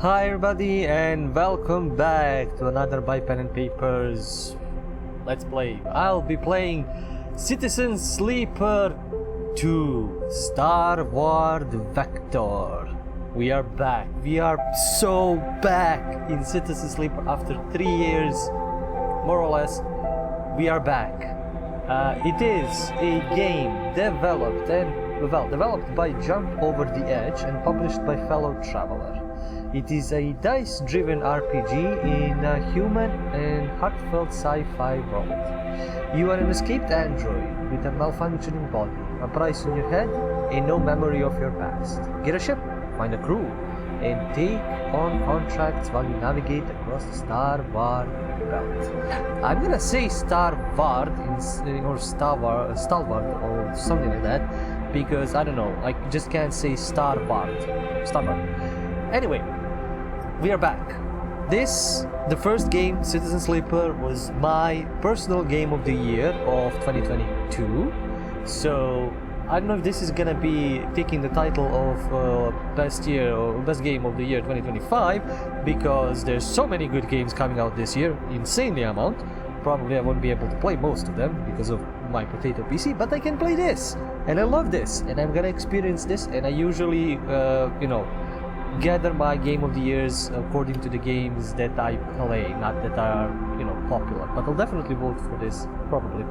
Hi everybody and welcome back to another By Pen and Papers Let's Play. I'll be playing Citizen Sleeper 2 Starward Vector. We are back. We are so back in Citizen Sleeper after 3 years, more or less. We are back. It is a game developed by Jump Over the Edge and published by Fellow Traveler. It is a dice-driven RPG in a human and heartfelt sci-fi world. You are an escaped android with a malfunctioning body, a price on your head, and no memory of your past. Get a ship, find a crew, and take on contracts while you navigate across the Starward belt. I'm gonna say Starward or Stalwart or something like that because I don't know, I just can't say Starward. Anyway, we are back. The first game, Citizen Sleeper, was my personal game of the year of 2022. So I don't know if this is gonna be taking the title of best game of the year 2025 because there's so many good games coming out this year, insanely amount. Probably I won't be able to play most of them because of my potato PC, but I can play this, and I love this, and I'm gonna experience this. And I usually, gather my game of the years according to the games that I play, not that are, popular. But I'll definitely vote for this, probably,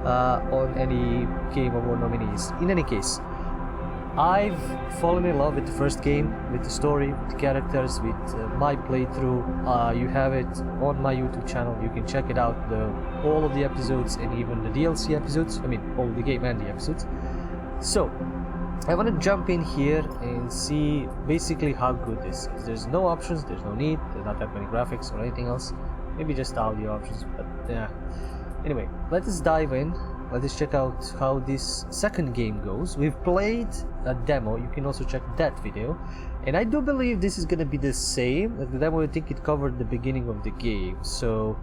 on any Game Award nominees. In any case, I've fallen in love with the first game, with the story, with the characters, with my playthrough. You have it on my YouTube channel. You can check it out, all of the episodes and even the DLC episodes. I mean, all the game and the episodes. So I want to jump in here and see basically how good this is. There's no options, there's no need, there's not that many graphics or anything else. Maybe just audio options, but yeah. Anyway, let us dive in. Let us check out how this second game goes. We've played a demo, you can also check that video. And I do believe this is gonna be the same. Like the demo, I think it covered the beginning of the game. So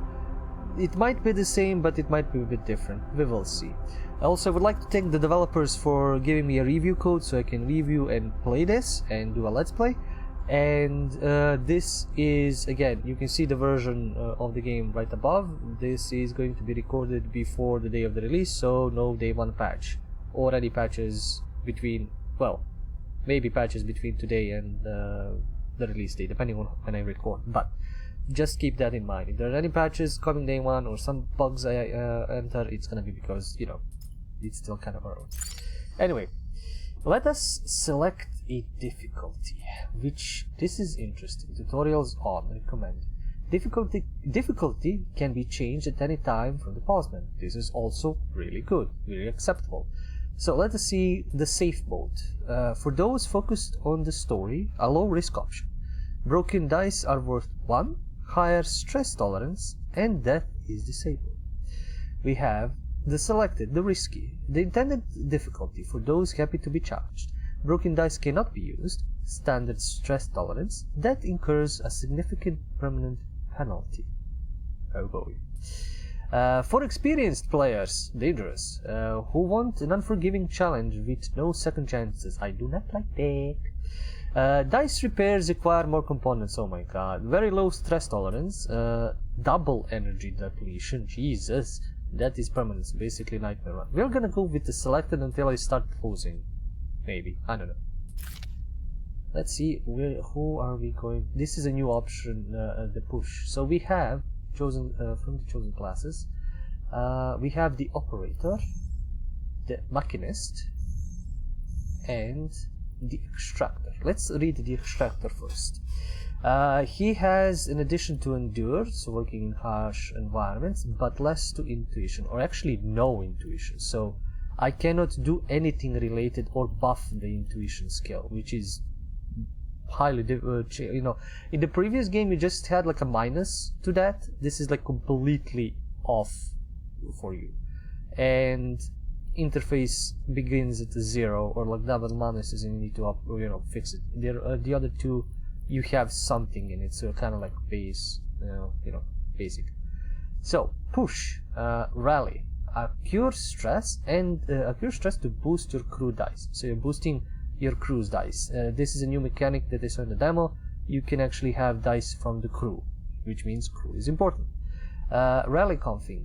it might be the same, but it might be a bit different. We will see. Also, I would like to thank the developers for giving me a review code so I can review and play this and do a let's play. And this is, again, you can see the version of the game right above. This is going to be recorded before the day of the release, so no day one patch or any patches between, well, maybe patches between today and the release date, depending on when I record. But just keep that in mind. If there are any patches coming day one or some bugs I enter, it's gonna be because, it's still kind of early. Anyway, let us select a difficulty, which this is interesting. Tutorials on, recommend. Difficulty can be changed at any time from the pause menu. This is also really good, really acceptable. So let us see the safe mode. For those focused on the story, a low risk option. Broken dice are worth 1, higher stress tolerance, and death is disabled. We have the risky, the intended difficulty for those happy to be charged. Broken dice cannot be used, standard stress tolerance, that incurs a significant permanent penalty. Oh boy. For experienced players, dangerous, who want an unforgiving challenge with no second chances. I do not like that. Dice repairs require more components. Oh my god. Very low stress tolerance, double energy depletion. Jesus, that is permanent. Basically nightmare run. We're gonna go with the selected until I start closing. Maybe, I don't know. Let's see who are we going. This is a new option, the push. So we have chosen from the chosen classes. We have the operator, the machinist, and the extractor. Let's read the extractor first. He has, in addition to endure, so working in harsh environments, but less to intuition, or actually no intuition. So I cannot do anything related or buff the intuition skill, which is highly in the previous game you just had like a minus to that. This is like completely off for you, and interface begins at 0 or like double minuses, and you need to fix it. The other two, you have something in it, so kind of like base, basic. So push, rally, a cure stress to boost your crew dice. So you're boosting your crew's dice. This is a new mechanic that I saw in the demo. you can actually have dice from the crew, which means crew is important. Rally config,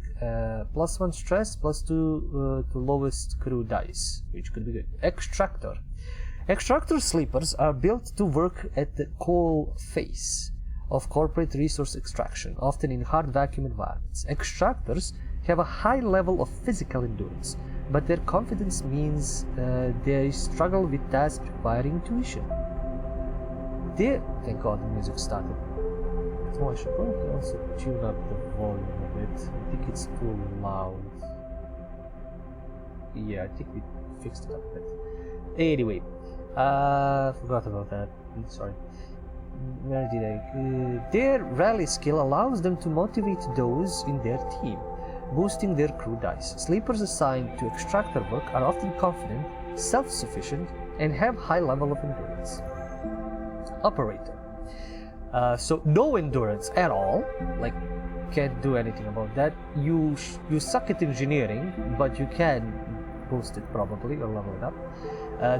+1 stress, +2 to lowest crew dice, which could be good. Extractor. Extractor sleepers are built to work at the coal face of corporate resource extraction, often in hard vacuum environments. Extractors have a high level of physical endurance, but their confidence means they struggle with tasks requiring intuition. Thank God the music started. Oh, I should probably also tune up the volume a bit. I think it's too loud. Yeah, I think we fixed it up a bit. Anyway, forgot about that. Sorry. Where did I? Their rally skill allows them to motivate those in their team, boosting their crew dice. Sleepers assigned to extractor work are often confident, self-sufficient, and have high level of endurance. Operator. So no endurance at all, like can't do anything about that. You suck at engineering, but you can boost it probably or level it up.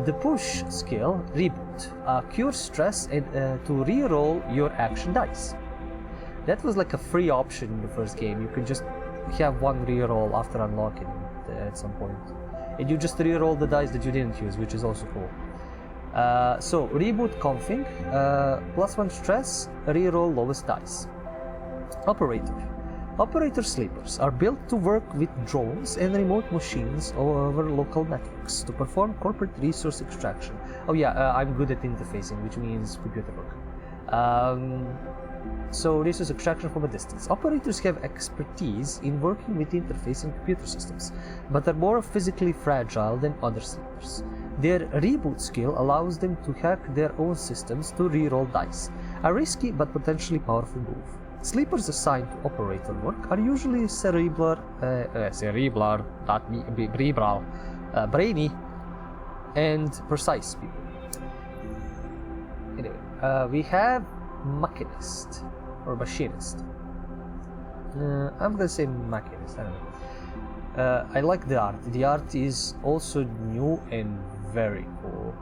The push skill, reboot, cure stress and to re-roll your action dice. That was like a free option in the first game. You could just have one re-roll after unlocking it at some point, and you just re-roll the dice that you didn't use, which is also cool. So reboot config, +1 stress, reroll lowest dice. Operator. Operator sleepers are built to work with drones and remote machines over local networks to perform corporate resource extraction. Oh yeah, I'm good at interfacing, which means computer work. So resource extraction from a distance. Operators have expertise in working with interface and computer systems, but are more physically fragile than other sleepers. Their reboot skill allows them to hack their own systems to reroll dice, a risky but potentially powerful move. Sleepers assigned to operator work are usually brainy, and precise people. Anyway, we have machinist or machinist. I'm gonna say machinist. I don't know. I like the art. The art is also new and very cool.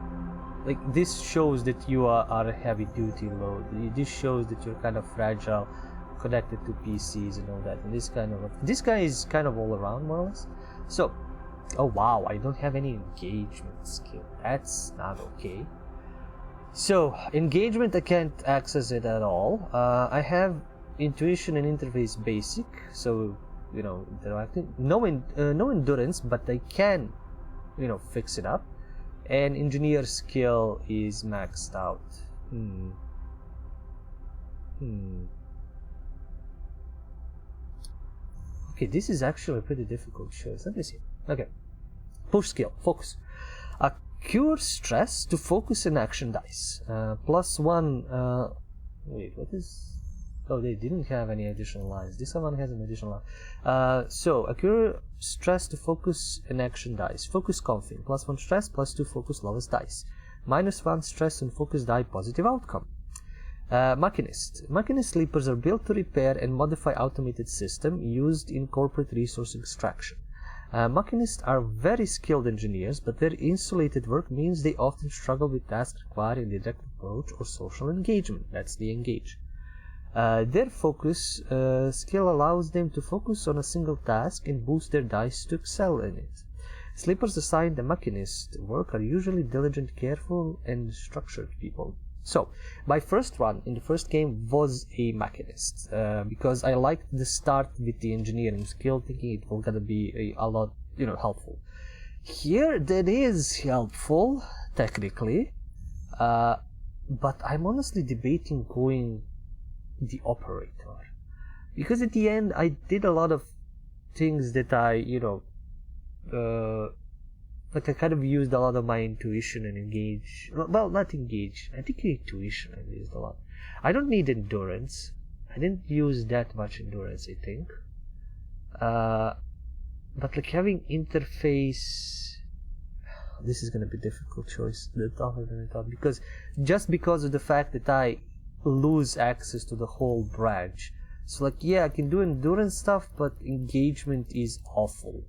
Like, this shows that you are a heavy duty load. This shows that you're kind of fragile, connected to PCs and all that. And this guy is kind of all around, more or less. So, oh wow, I don't have any engagement skill. That's not okay. So, engagement, I can't access it at all. I have intuition and interface basic, so, you know, interacting. No endurance, but I can, you know, fix it up. And engineer skill is maxed out. Okay, this is actually a pretty difficult choice. Let me see. Okay. Push skill, focus. Cure stress to focus and action dice. +1. Wait, what is? Oh, they didn't have any additional lines. This one has an additional line. So, cure stress to focus and action dice. Focus config. +1 stress, +2 focus lowest dice. -1 stress and focus die positive outcome. Machinist. Machinist sleepers are built to repair and modify automated system used in corporate resource extraction. Machinists are very skilled engineers, but their insulated work means they often struggle with tasks requiring direct approach or social engagement. That's the engage. Their focus skill allows them to focus on a single task and boost their dice to excel in it. Sleepers assigned to machinist work are usually diligent, careful, and structured people. So, my first run in the first game was a machinist, because I liked the start with the engineering skill, thinking it was gonna be a lot, you know, helpful. Here, that is helpful, technically, but I'm honestly debating going the operator, because at the end I did a lot of things that I, you know, like I kind of used a lot of my intuition and engage. Well, not engage. I think intuition I used a lot. I don't need endurance. I didn't use that much endurance, I think. But like having interface, this is gonna be a difficult choice. The tougher than I thought, because of the fact that I lose access to the whole branch. So like, yeah, I can do endurance stuff, but engagement is awful.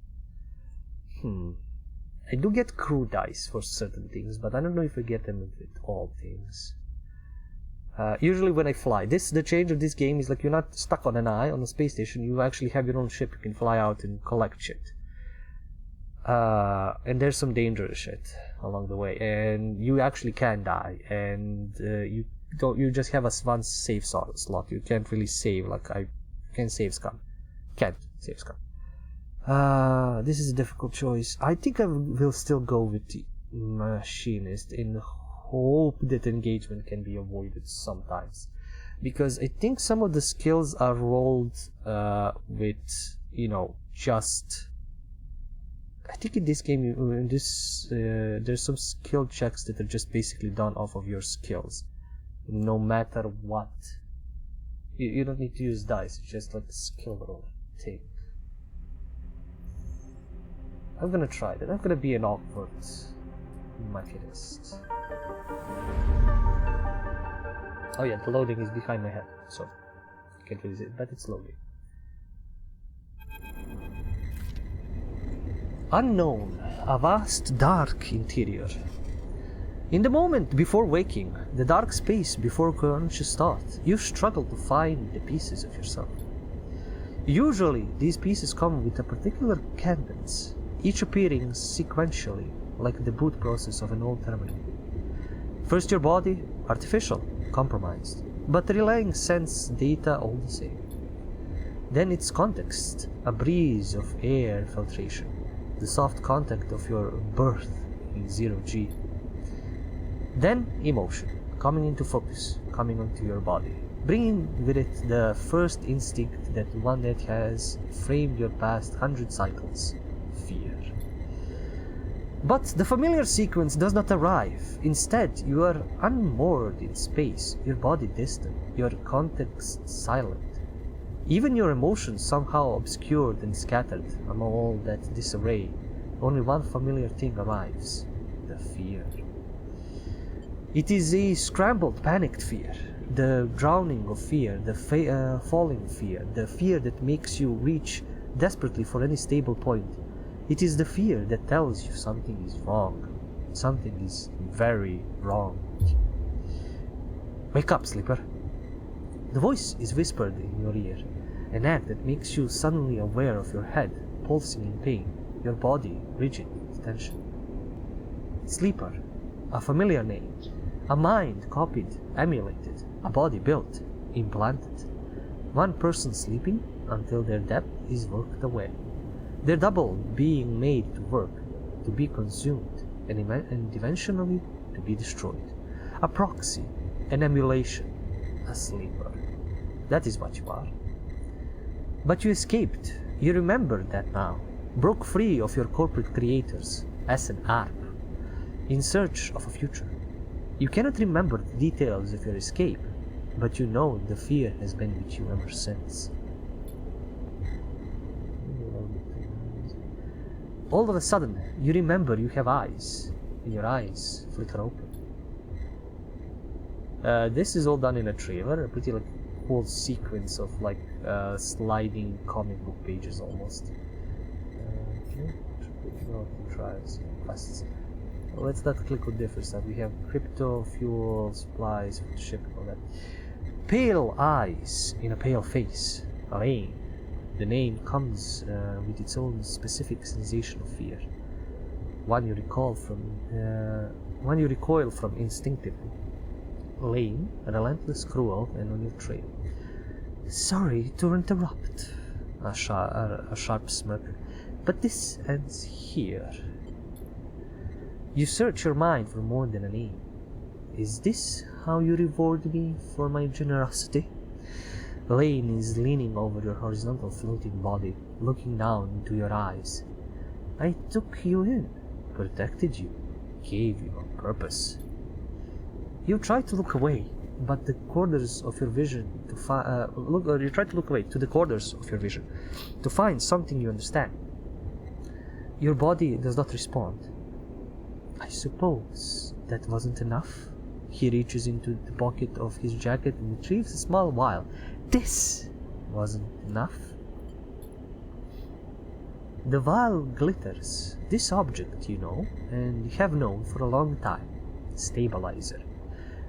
I do get crew dice for certain things, but I don't know if I get them with all things. Usually when I fly, the change of this game is like you're not stuck on an eye on a space station. You actually have your own ship. You can fly out and collect shit. And there's some dangerous shit along the way, and you actually can die, and you just have one save slot. You can't really save, like I can save scum. Can't save scum. This is a difficult choice. I think I will still go with the machinist in hope that engagement can be avoided sometimes, because I think some of the skills are rolled with, just. I think in this game, there's some skill checks that are just basically done off of your skills, no matter what. You don't need to use dice. It's just like a skill roll thing. I'm gonna try that. I'm gonna be an awkward machinist. Oh yeah, the loading is behind my head, so I can't really see it, but it's loading. Unknown, a vast dark interior. In the moment before waking, the dark space before conscious thought, you struggle to find the pieces of yourself. Usually, these pieces come with a particular cadence, each appearing sequentially, like the boot process of an old terminal. First your body, artificial, compromised, but relaying sense data all the same. Then its context, a breeze of air filtration, the soft contact of your birth in 0G. Then emotion, coming into focus, coming onto your body, bringing with it the first instinct that one that has framed your past 100 cycles, fear. But the familiar sequence does not arrive. Instead, you are unmoored in space, your body distant, your context silent. Even your emotions somehow obscured and scattered among all that disarray. Only one familiar thing arrives: the fear. It is a scrambled, panicked fear, the drowning of fear, the falling fear, the fear that makes you reach desperately for any stable point. It is the fear that tells you something is wrong, something is very wrong. Wake up, sleeper. The voice is whispered in your ear, an act that makes you suddenly aware of your head pulsing in pain, your body rigid with tension. Sleeper, a familiar name, a mind copied, emulated, a body built, implanted. One person sleeping until their depth is worked away, their double being made to work, to be consumed, and eventually to be destroyed. A proxy, an emulation, a sleeper. That is what you are. But you escaped. You remember that now. Broke free of your corporate creators as an ARP, in search of a future. You cannot remember the details of your escape, but you know the fear has been with you ever since. All of a sudden, you remember you have eyes, and your eyes flicker open. This is all done in a trailer, a pretty cool sequence of sliding comic book pages almost. Trials, quests. Let's not click on different stuff. We have crypto, fuel, supplies, ship, all that. Pale eyes in a pale face. Lane. The name comes with its own specific sensation of fear. One you recoil from instinctively. Lane, relentless, cruel, and on your trail. Sorry to interrupt. A sharp smirk. But this ends here. You search your mind for more than a name. Is this how you reward me for my generosity? Lane is leaning over your horizontal floating body, looking down into your eyes. I took you in, protected you, gave you a purpose. You try to look away, but the corners of your vision you try to look away to the corners of your vision to find something you understand. Your body does not respond. I suppose that wasn't enough. He reaches into the pocket of his jacket and retrieves a small vial. This wasn't enough. The vial glitters. This object, you know, and you have known for a long time. Stabilizer.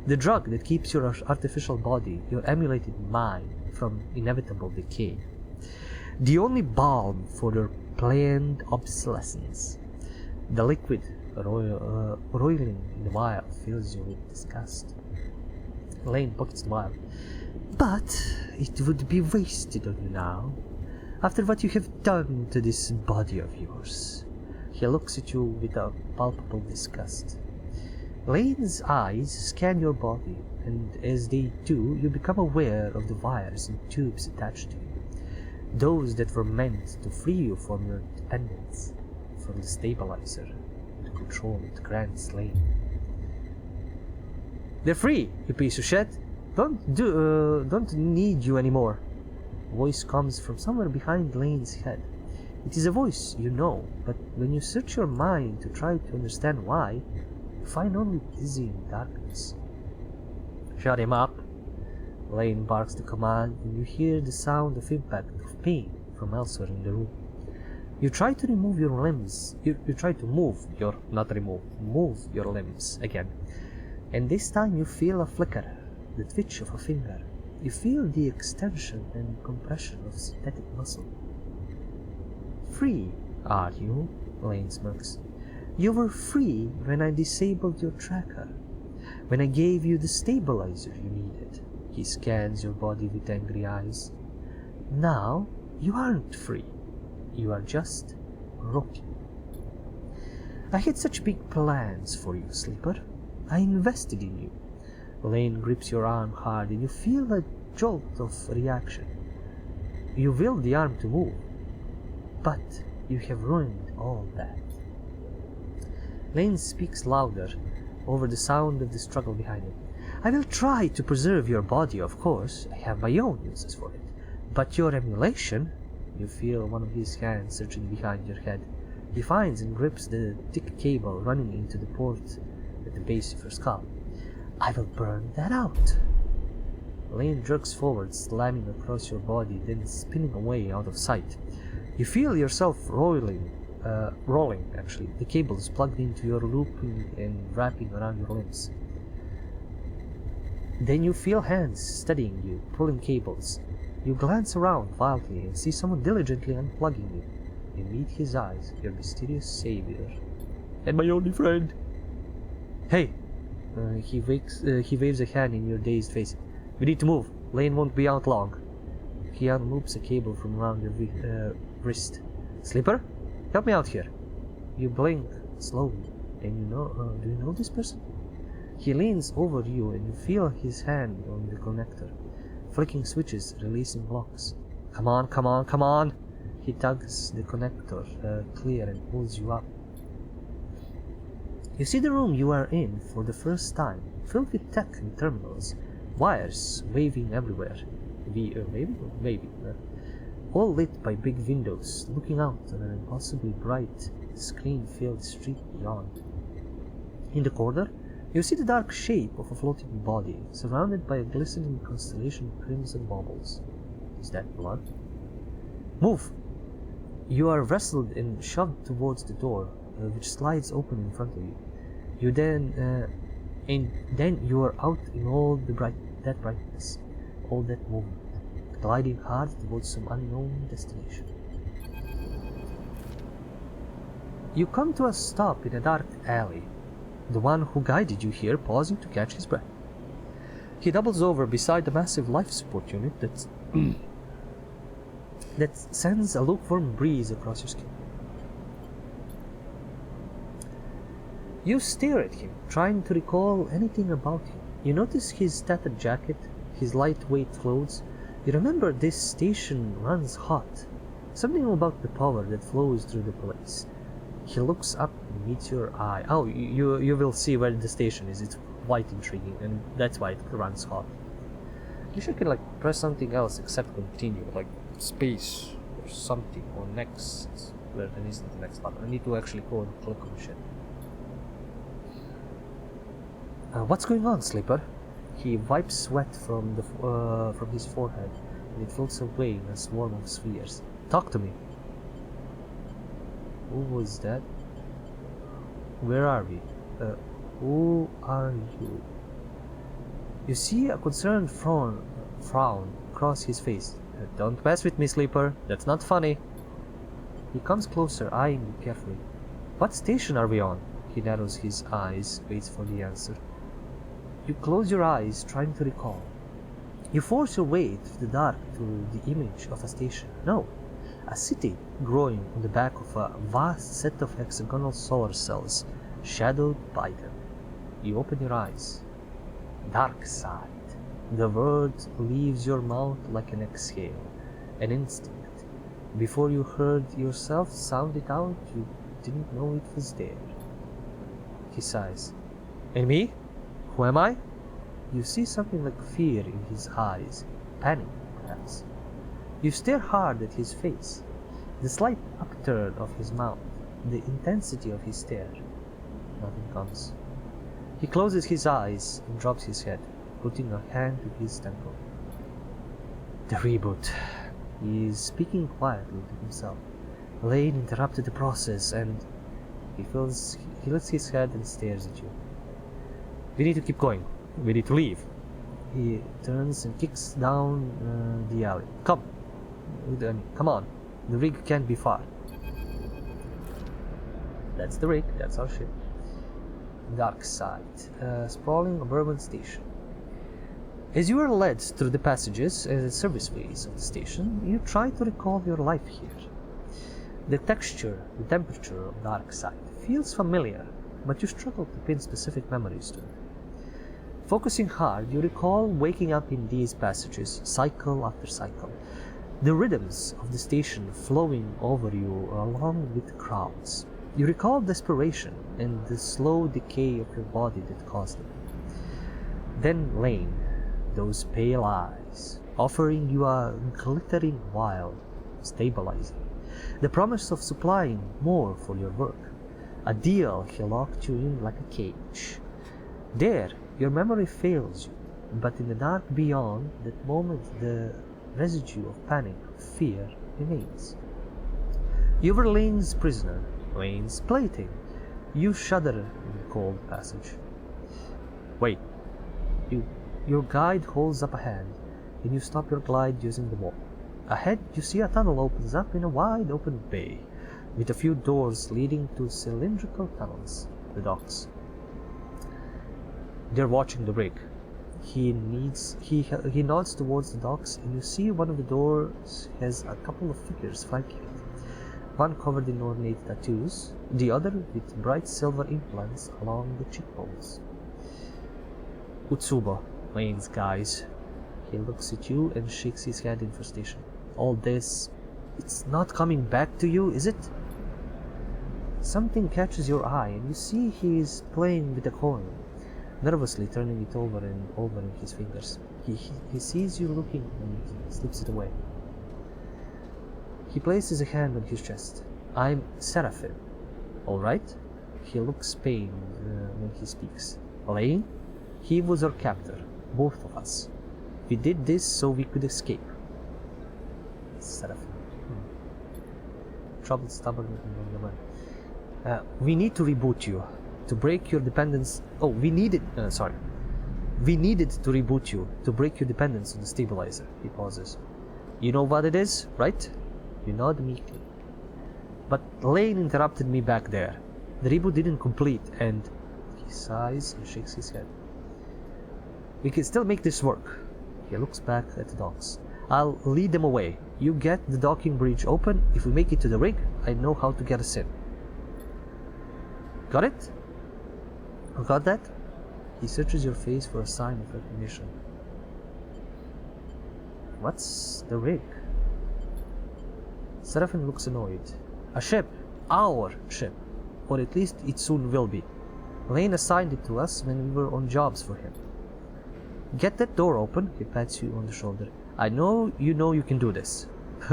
The drug that keeps your artificial body, your emulated mind, from inevitable decay. The only balm for your planned obsolescence. The liquid roiling in the vial fills you with disgust. Lane pockets the vial. But it would be wasted on you now, after what you have done to this body of yours. He looks at you with a palpable disgust. Lane's eyes scan your body, and as they do, you become aware of the wires and tubes attached to you. Those that were meant to free you from your dependence, from the stabilizer, the control that grants Lane. They're free, you piece of shit! Don't need you anymore. A voice comes from somewhere behind Lane's head. It is a voice you know, but when you search your mind to try to understand why, you find only dizzying darkness. Shut him up! Lane barks the command, and you hear the sound of impact of pain from elsewhere in the room. You try to remove your limbs. You try to move your limbs again. And this time you feel a flicker, the twitch of a finger. You feel the extension and compression of synthetic muscle. Free, are you? Lane smirks. You were free when I disabled your tracker, when I gave you the stabilizer you needed. He scans your body with angry eyes. Now, you aren't free. You are just broken. I had such big plans for you, Sleeper. I invested in you. Lane grips your arm hard, and you feel a jolt of reaction. You will the arm to move, but you have ruined all that. Lane speaks louder over the sound of the struggle behind him. I will try to preserve your body, of course. I have my own uses for it. But your emulation... You feel one of his hands searching behind your head. He finds and grips the thick cable running into the port at the base of your skull. I will burn that out. Lane jerks forward, slamming across your body, then spinning away out of sight. You feel yourself rolling. The cable is plugged into your looping and wrapping around your limbs. Then you feel hands steadying you, pulling cables. You glance around wildly and see someone diligently unplugging you. You meet his eyes, your mysterious savior. And my only friend! Hey! He waves a hand in your dazed face. We need to move. Lane won't be out long. He unloops a cable from around your wrist. Sleeper? Help me out here. You blink slowly, and do you know this person? He leans over you, and you feel his hand on the connector, flicking switches, releasing locks. Come on, come on, come on! He tugs the connector clear and pulls you up. You see the room you are in for the first time, filled with tech and terminals, wires waving everywhere. Maybe. All lit by big windows, looking out on an impossibly bright, screen-filled street beyond. In the corner, you see the dark shape of a floating body, surrounded by a glistening constellation of crimson baubles. Is that blood? Move! You are wrestled and shoved towards the door, which slides open in front of you. Then you are out in all that brightness, all that movement, gliding hard towards some unknown destination. You come to a stop in a dark alley. The one who guided you here pausing to catch his breath. He doubles over beside the massive life support unit that sends a lukewarm breeze across your skin. You stare at him, trying to recall anything about him. You notice his tattered jacket, his lightweight clothes. You remember this station runs hot. Something about the power that flows through the place. He looks up and meets your eye. Oh, you will see where the station is. It's quite intriguing, and that's why it runs hot. You should press something else except continue, like space or something, or next. Where there isn't the next button. I need to actually go and click on shit. What's going on, Sleeper? He wipes sweat from his forehead, and it floats away in a swarm of spheres. Talk to me. Who was that? Where are we? Who are you? You see a concerned frown cross his face. Don't mess with me, Sleeper. That's not funny. He comes closer, eyeing you carefully. What station are we on? He narrows his eyes, waits for the answer. You close your eyes, trying to recall. You force your way through the dark to the image of a station. No, a city growing on the back of a vast set of hexagonal solar cells, shadowed by them. You open your eyes. Dark side. The word leaves your mouth like an exhale, an instinct. Before you heard yourself sound it out, you didn't know it was there. He sighs. And me? Who am I? You see something like fear in his eyes, panic, perhaps. You stare hard at his face, the slight upturn of his mouth, the intensity of his stare. Nothing comes. He closes his eyes and drops his head, putting a hand to his temple. The reboot. He is speaking quietly to himself. Lane interrupted the process and he lifts his head and stares at you. We need to keep going. We need to leave. He turns and kicks down the alley. Come on. The rig can't be far. That's the rig. That's our ship. Dark side. Sprawling suburban station. As you are led through the passages and the serviceways of the station, you try to recall your life here. The texture, the temperature of Dark Side feels familiar, but you struggle to pin specific memories to it. Focusing hard, you recall waking up in these passages, cycle after cycle, the rhythms of the station flowing over you along with the crowds. You recall desperation and the slow decay of your body that caused it. Then Lane, those pale eyes, offering you a glittering while, stabilizing. The promise of supplying more for your work. A deal he locked you in like a cage. There, your memory fails you, but in the dark beyond that moment the residue of panic, fear, remains. You were Lane's prisoner, Lane's plaything. You shudder in the cold passage. Wait. Your guide holds up a hand, and you stop your glide using the wall. Ahead, you see a tunnel opens up in a wide open bay, with a few doors leading to cylindrical tunnels, the docks. They're watching the rig. He nods towards the docks, and you see one of the doors has a couple of figures flanking it. One covered in ornate tattoos, the other with bright silver implants along the cheekbones. Utsuba, Lane's guys. He looks at you and shakes his head in frustration. All this, it's not coming back to you, is it? Something catches your eye and you see he is playing with a coin, nervously turning it over and over in his fingers. He sees you looking and slips it away. He places a hand on his chest. I'm Seraphim. Alright? He looks pained when he speaks. Lane? He was our captor, both of us. We did this so we could escape. Seraphim. Troubled, stubborn, and on the man. We need to reboot you. To break your dependence... We needed to reboot you. To break your dependence on the stabilizer. He pauses. You know what it is, right? You nod meekly. But Lane interrupted me back there. The reboot didn't complete and... He sighs and shakes his head. We can still make this work. He looks back at the docks. I'll lead them away. You get the docking bridge open. If we make it to the rig, I know how to get us in. Got it? Got that? He searches your face for a sign of recognition. What's the rig? Seraphim looks annoyed. A ship. Our ship. Or at least it soon will be. Lane assigned it to us when we were on jobs for him. Get that door open. He pats you on the shoulder. I know you can do this.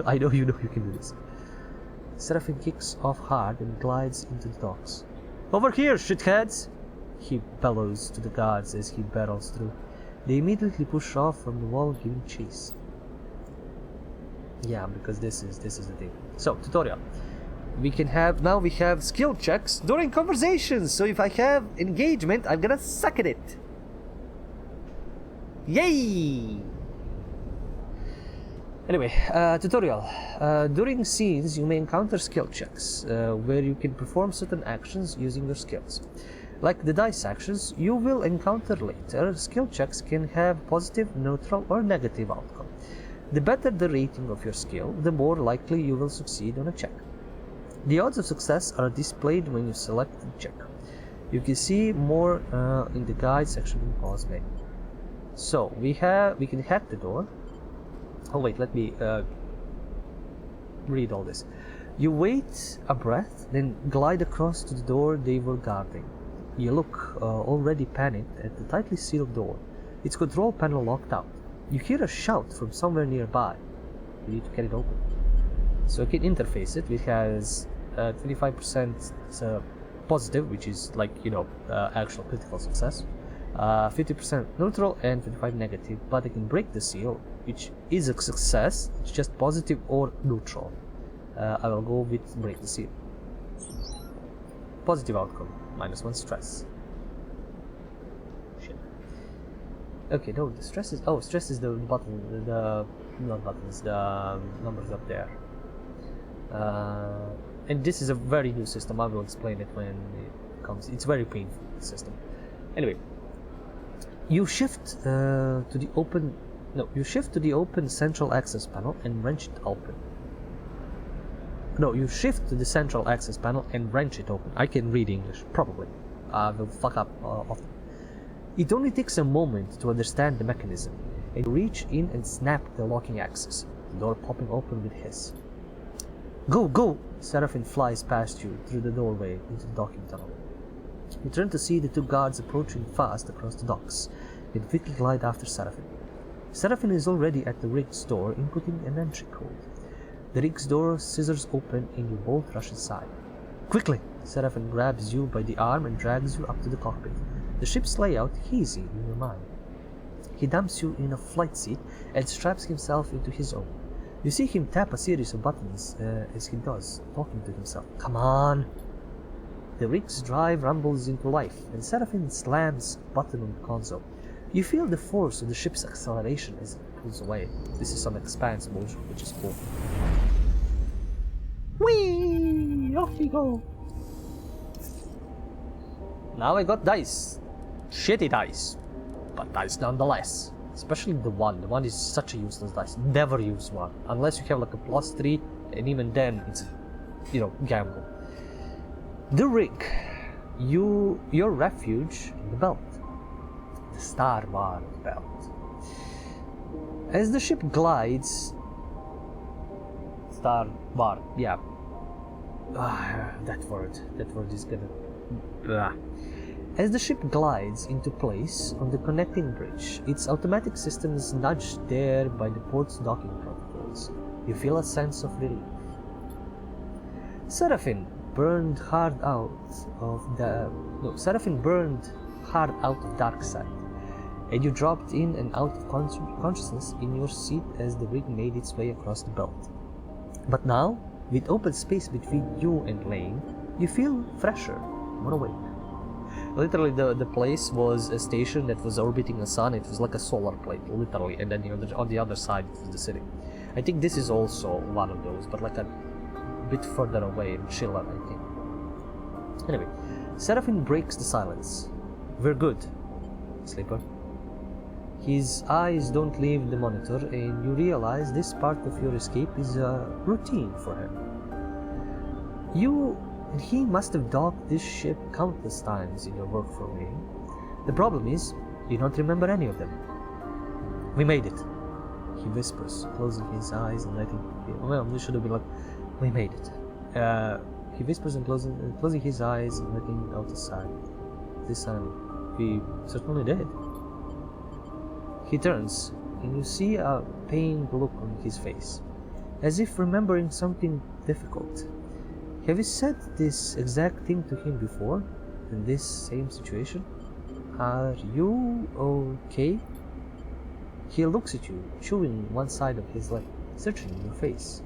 I know you can do this. Seraphim kicks off hard and glides into the docks. Over here, shitheads! He bellows to the guards as he barrels through. They immediately push off from the wall, giving chase. Yeah, because this is the thing. So, tutorial. We have skill checks during conversations. So if I have engagement, I'm gonna suck at it. Yay! Anyway, tutorial. During scenes, you may encounter skill checks, where you can perform certain actions using your skills. Like the dice actions you will encounter later, skill checks can have positive, neutral, or negative outcome. The better the rating of your skill, the more likely you will succeed on a check. The odds of success are displayed when you select the check. You can see more in the guide section in pause menu. So we can hack the door. Oh wait, let me read all this. You wait a breath, then glide across to the door they were guarding. You look already panicked at the tightly sealed door, its control panel locked out. You hear a shout from somewhere nearby. You need to get it open. So you can interface it. It has 25% positive, which is like, actual critical success, 50% neutral, and 55% negative. But I can break the seal, which is a success. It's just positive or neutral. I will go with break the seal. Positive outcome, -1 stress. Shit. Okay, no, the stress is... Oh, stress is the button, not buttons, the numbers up there. And this is a very new system. I will explain it when it comes. It's very painful system. Anyway, you shift to the open. No, you shift to the open central access panel and wrench it open. No, you shift to the central access panel and wrench it open. I can read English, probably. I will fuck up often. It only takes a moment to understand the mechanism, and you reach in and snap the locking access, the door popping open with hiss. Go, go! Seraphine flies past you through the doorway into the docking tunnel. You turn to see the two guards approaching fast across the docks, and quickly glide after Seraphine. Seraphine is already at the rig's door, inputting an entry code. The rig's door scissors open and you both rush inside. Quickly! Seraphine grabs you by the arm and drags you up to the cockpit. The ship's layout hazy in your mind. He dumps you in a flight seat and straps himself into his own. You see him tap a series of buttons as he does, talking to himself. Come on! The rig's drive rumbles into life, and Seraphine slams a button on the console. You feel the force of the ship's acceleration as it pulls away. This is some expanse motion, which is cool. Whee! Off we go! Now I got dice. Shitty dice. But dice nonetheless. Especially the one. The one is such a useless dice. Never use one. Unless you have like a +3, and even then it's, gamble. The rig. Your refuge in the belt. The Starward belt. As the ship glides... Starward, yeah. That word is gonna... As the ship glides into place on the connecting bridge, its automatic system is nudged there by the port's docking protocols. You feel a sense of relief. Seraphine burned hard out of dark side, and you dropped in and out of consciousness in your seat as the rig made its way across the belt. But now, with open space between you and Lane, you feel fresher, more awake. Literally, the place was a station that was orbiting the sun. It was like a solar plate, literally, and then on the other side was the city. I think this is also one of those, but like a bit further away and chiller, I think. Anyway, Seraphine breaks the silence. We're good, Sleeper. His eyes don't leave the monitor, and you realize this part of your escape is a routine for him. He must have docked this ship countless times in your work for me. The problem is, you don't remember any of them. We made it, he whispers, closing his eyes and letting... Well, this should have been like, we made it. He whispers and closing his eyes and letting out a sigh. This time, we certainly did. He turns, and you see a pained look on his face, as if remembering something difficult. Have you said this exact thing to him before, in this same situation? Are you okay? He looks at you, chewing one side of his lip, searching your face.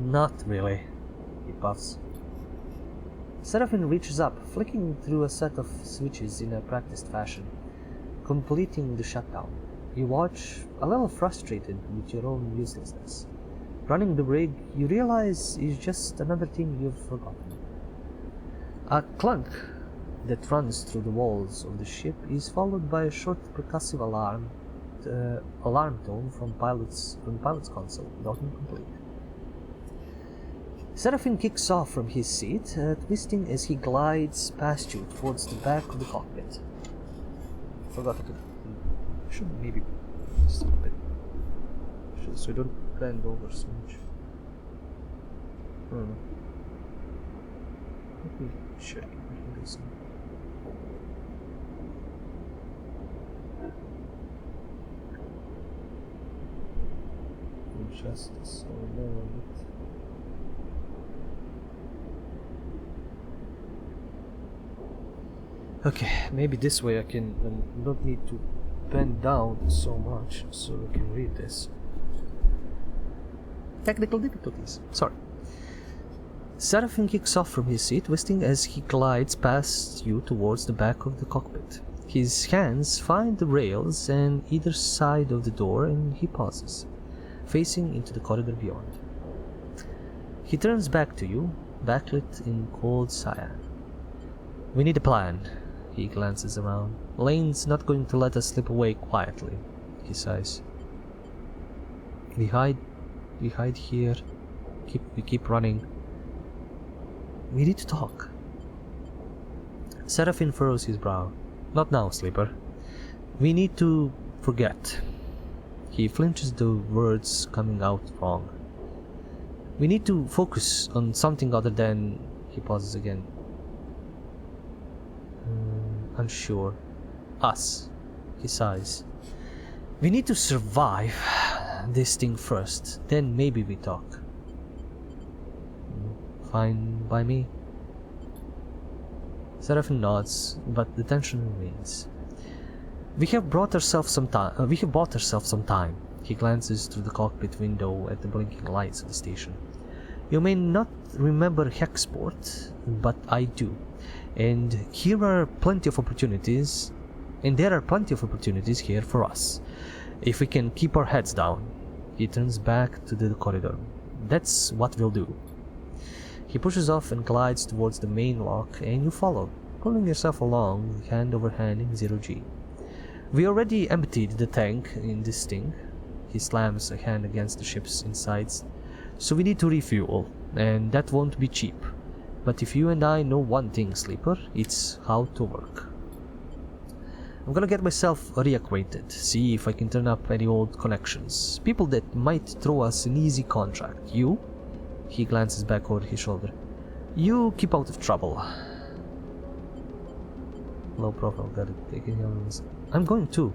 Not really, he puffs. Seraphine reaches up, flicking through a set of switches in a practiced fashion. completing the shutdown. You watch, a little frustrated with your own uselessness. Running the rig, you realize, is just another thing you've forgotten. A clunk that runs through the walls of the ship is followed by a short percussive alarm tone from the pilot's console, docking complete. Seraphin kicks off from his seat, twisting as he glides past you towards the back of the cockpit. Forgot to... should maybe just a bit, so I don't bend over so much. I don't know. Let me check. I can do something. Adjust this a little bit. Okay, maybe this way I can don't need to bend down so much so I can read this. Technical difficulties. Sorry. Seraphin kicks off from his seat, twisting as he glides past you towards the back of the cockpit. His hands find the rails on either side of the door and he pauses, facing into the corridor beyond. He turns back to you, backlit in cold cyan. We need a plan. He glances around. Lane's not going to let us slip away quietly, he sighs. We hide here. We keep running. We need to talk. Seraphin furrows his brow. Not now, Sleeper. We need to forget. He flinches, the words coming out wrong. We need to focus on something other than... He pauses again. Unsure. Us. He sighs. We need to survive this thing first, then maybe we talk. Fine by me. Seraphin nods, but the tension remains. We have bought ourselves some time. He glances through the cockpit window at the blinking lights of the station. You may not remember Hexport, but I do. And there are plenty of opportunities here for us, if we can keep our heads down. He turns back to the corridor. That's what we'll do. He pushes off and glides towards the main lock, and you follow, pulling yourself along, hand over hand in 0G. We already emptied the tank in this thing. He slams a hand against the ship's insides. So we need to refuel, and that won't be cheap. But if you and I know one thing, Sleeper, it's how to work. I'm gonna get myself reacquainted, see if I can turn up any old connections. People that might throw us an easy contract. You? He glances back over his shoulder. You keep out of trouble. Low profile, got it. Taking elements. I'm going too.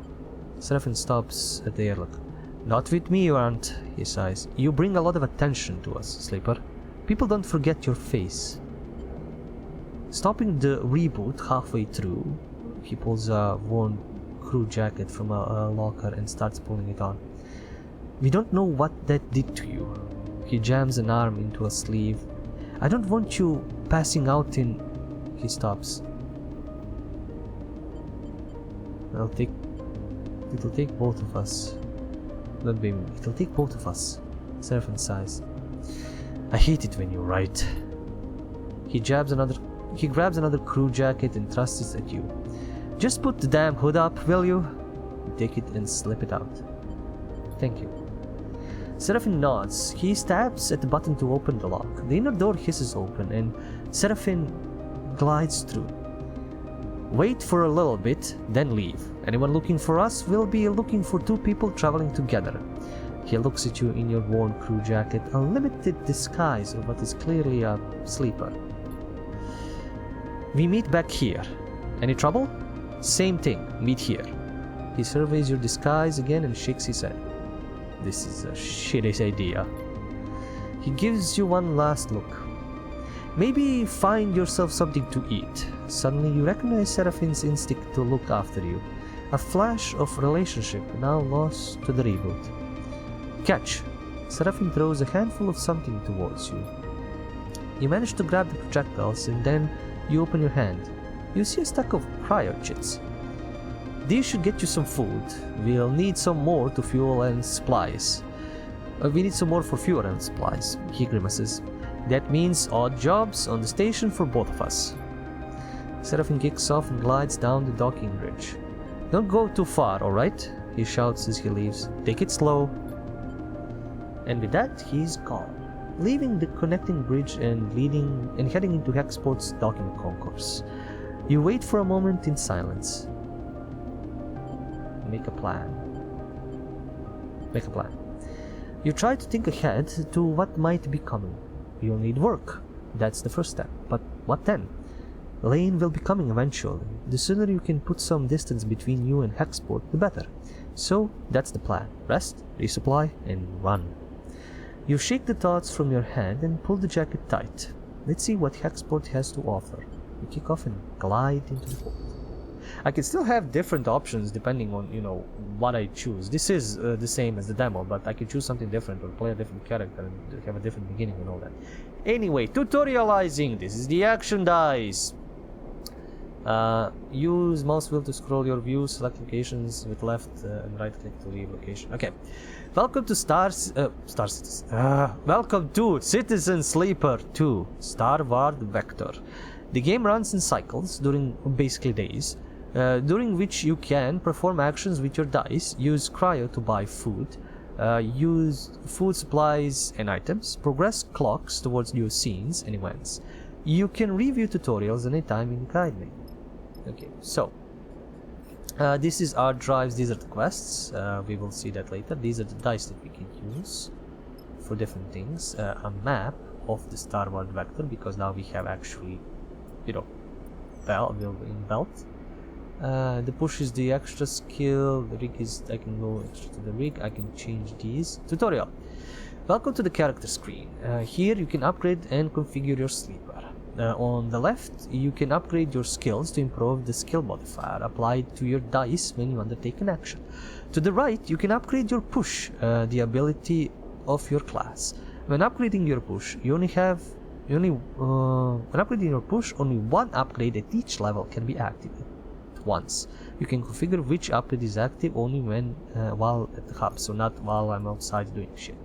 Seraphin stops at the airlock. Not with me, you aren't, he sighs. You bring a lot of attention to us, Sleeper. People don't forget your face. Stopping the reboot halfway through, he pulls a worn crew jacket from a locker and starts pulling it on. We don't know what that did to you. He jams an arm into a sleeve. I don't want you passing out in... He stops. It'll take both of us. Don't be me. It'll take both of us. Seraphin sighs. I hate it when you're right. He grabs another crew jacket and thrusts it at you. Just put the damn hood up, will you? You take it and slip it out. Thank you. Seraphin nods. He stabs at the button to open the lock. The inner door hisses open and Seraphin glides through. Wait for a little bit, then leave. Anyone looking for us will be looking for two people traveling together. He looks at you in your worn crew jacket, a limited disguise of what is clearly a sleeper. We meet back here. Any trouble? Same thing, meet here. He surveys your disguise again and shakes his head. This is a shitty idea. He gives you one last look. Maybe find yourself something to eat. Suddenly you recognize Seraphin's instinct to look after you. A flash of relationship now lost to the reboot. Catch! Seraphin throws a handful of something towards you. You manage to grab the projectiles and then you open your hand. You see a stack of cryo chits. These should get you some food. We'll need some more to fuel and supplies. We need some more for fuel and supplies, he grimaces. That means odd jobs on the station for both of us. Seraphim kicks off and glides down the docking bridge. Don't go too far, alright? He shouts as he leaves. Take it slow. And with that, he's gone, leaving the connecting bridge and heading into Hexport's docking concourse. You wait for a moment in silence. Make a plan. Make a plan. You try to think ahead to what might be coming. You'll need work. That's the first step. But what then? Lane will be coming eventually. The sooner you can put some distance between you and Hexport, the better. So that's the plan. Rest, resupply, and run. You shake the thoughts from your head and pull the jacket tight. Let's see what Hexport has to offer. You kick off and glide into the port. I can still have different options depending on, what I choose. This is the same as the demo, but I can choose something different or play a different character and have a different beginning and all that. Anyway, tutorializing. This is the action dice. Use mouse wheel to scroll your view, select locations with left and right click to leave location. Okay. Welcome to welcome to Citizen Sleeper 2 Starward Vector. The game runs in cycles during basically days, during which you can perform actions with your dice, use cryo to buy food, use food supplies and items, progress clocks towards new scenes and events. You can review tutorials anytime in the guide menu. Okay, so this is our drives, these are the quests, we will see that later. These are the dice that we can use for different things. A map of the Starward Vector, because now we have actually, belt. The push is the extra skill, the rig is, I can go extra to the rig, I can change these. Tutorial. Welcome to the character screen. Here you can upgrade and configure your sleeper. On the left, you can upgrade your skills to improve the skill modifier applied to your dice when you undertake an action. To the right, you can upgrade your push, the ability of your class. When upgrading your push, only one upgrade at each level can be activated once. You can configure which upgrade is active only when while at the hub, so not while I'm outside doing shit.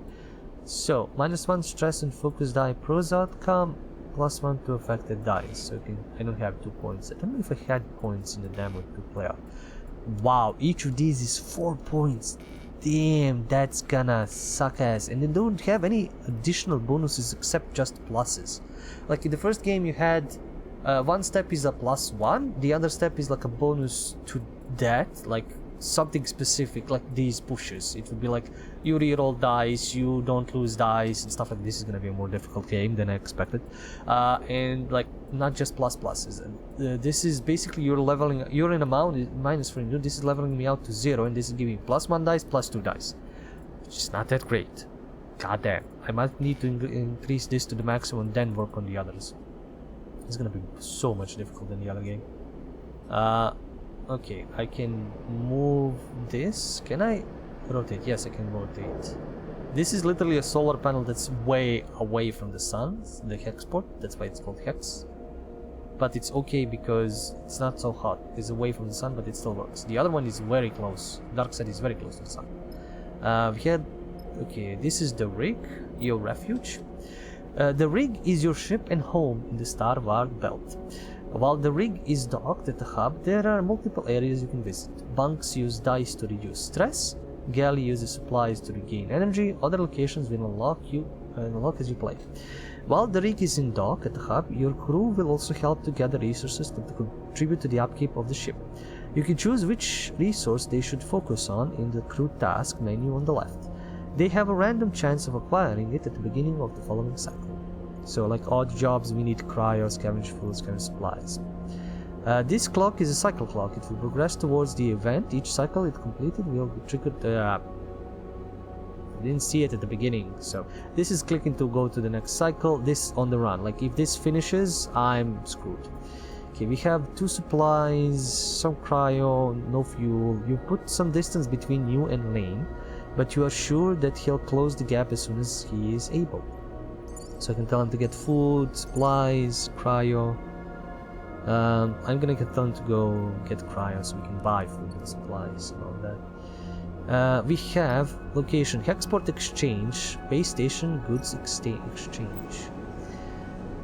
So, -1 stress and focus die pros outcome, +1 to affected dice. So I don't have 2 points. I don't know if I had points in the demo to play out. Wow, each of these is 4 points. Damn, that's gonna suck ass. And they don't have any additional bonuses except just pluses. Like in the first game you had one step is a +1, the other step is like a bonus to that, like something specific, like these pushes. It would be like you reroll dice, you don't lose dice and stuff like this. Is gonna be a more difficult game than I expected, and like not just pluses. This is basically you're in amount minus for you. This is leveling me out to 0, and this is giving me +1 dice, +2 dice, which is not that great. God damn, I might need to increase this to the maximum, then work on the others. It's gonna be so much difficult than the other game. Okay, I can move this. Can I rotate? Yes, I can rotate. This is literally a solar panel that's way away from the sun, the Hexport. That's why it's called Hex. But it's okay because it's not so hot. It's away from the sun, but it still works. The other one is very close. Dark side is very close to the sun. Okay, this is the rig, your refuge. The rig is your ship and home in the Starward belt. While the rig is docked at the hub, there are multiple areas you can visit. Bunks use dice to reduce stress, galley uses supplies to regain energy, other locations will unlock as you play. While the rig is in dock at the hub, your crew will also help to gather resources to contribute to the upkeep of the ship. You can choose which resource they should focus on in the crew task menu on the left. They have a random chance of acquiring it at the beginning of the following cycle. So like odd jobs, we need cryo, scavenge food, scavenge supplies. This clock is a cycle clock. It will progress towards the event. Each cycle it completed will be triggered. I didn't see it at the beginning, so this is clicking to go to the next cycle. This on the run. Like if this finishes, I'm screwed. Okay, we have 2 supplies, some cryo, no fuel. You put some distance between you and Lane, but you are sure that he'll close the gap as soon as he is able. So I can tell him to get food, supplies, cryo. I'm gonna get them to go get cryo so we can buy food and supplies and all that. We have location, Hexport Exchange, base station, goods exchange.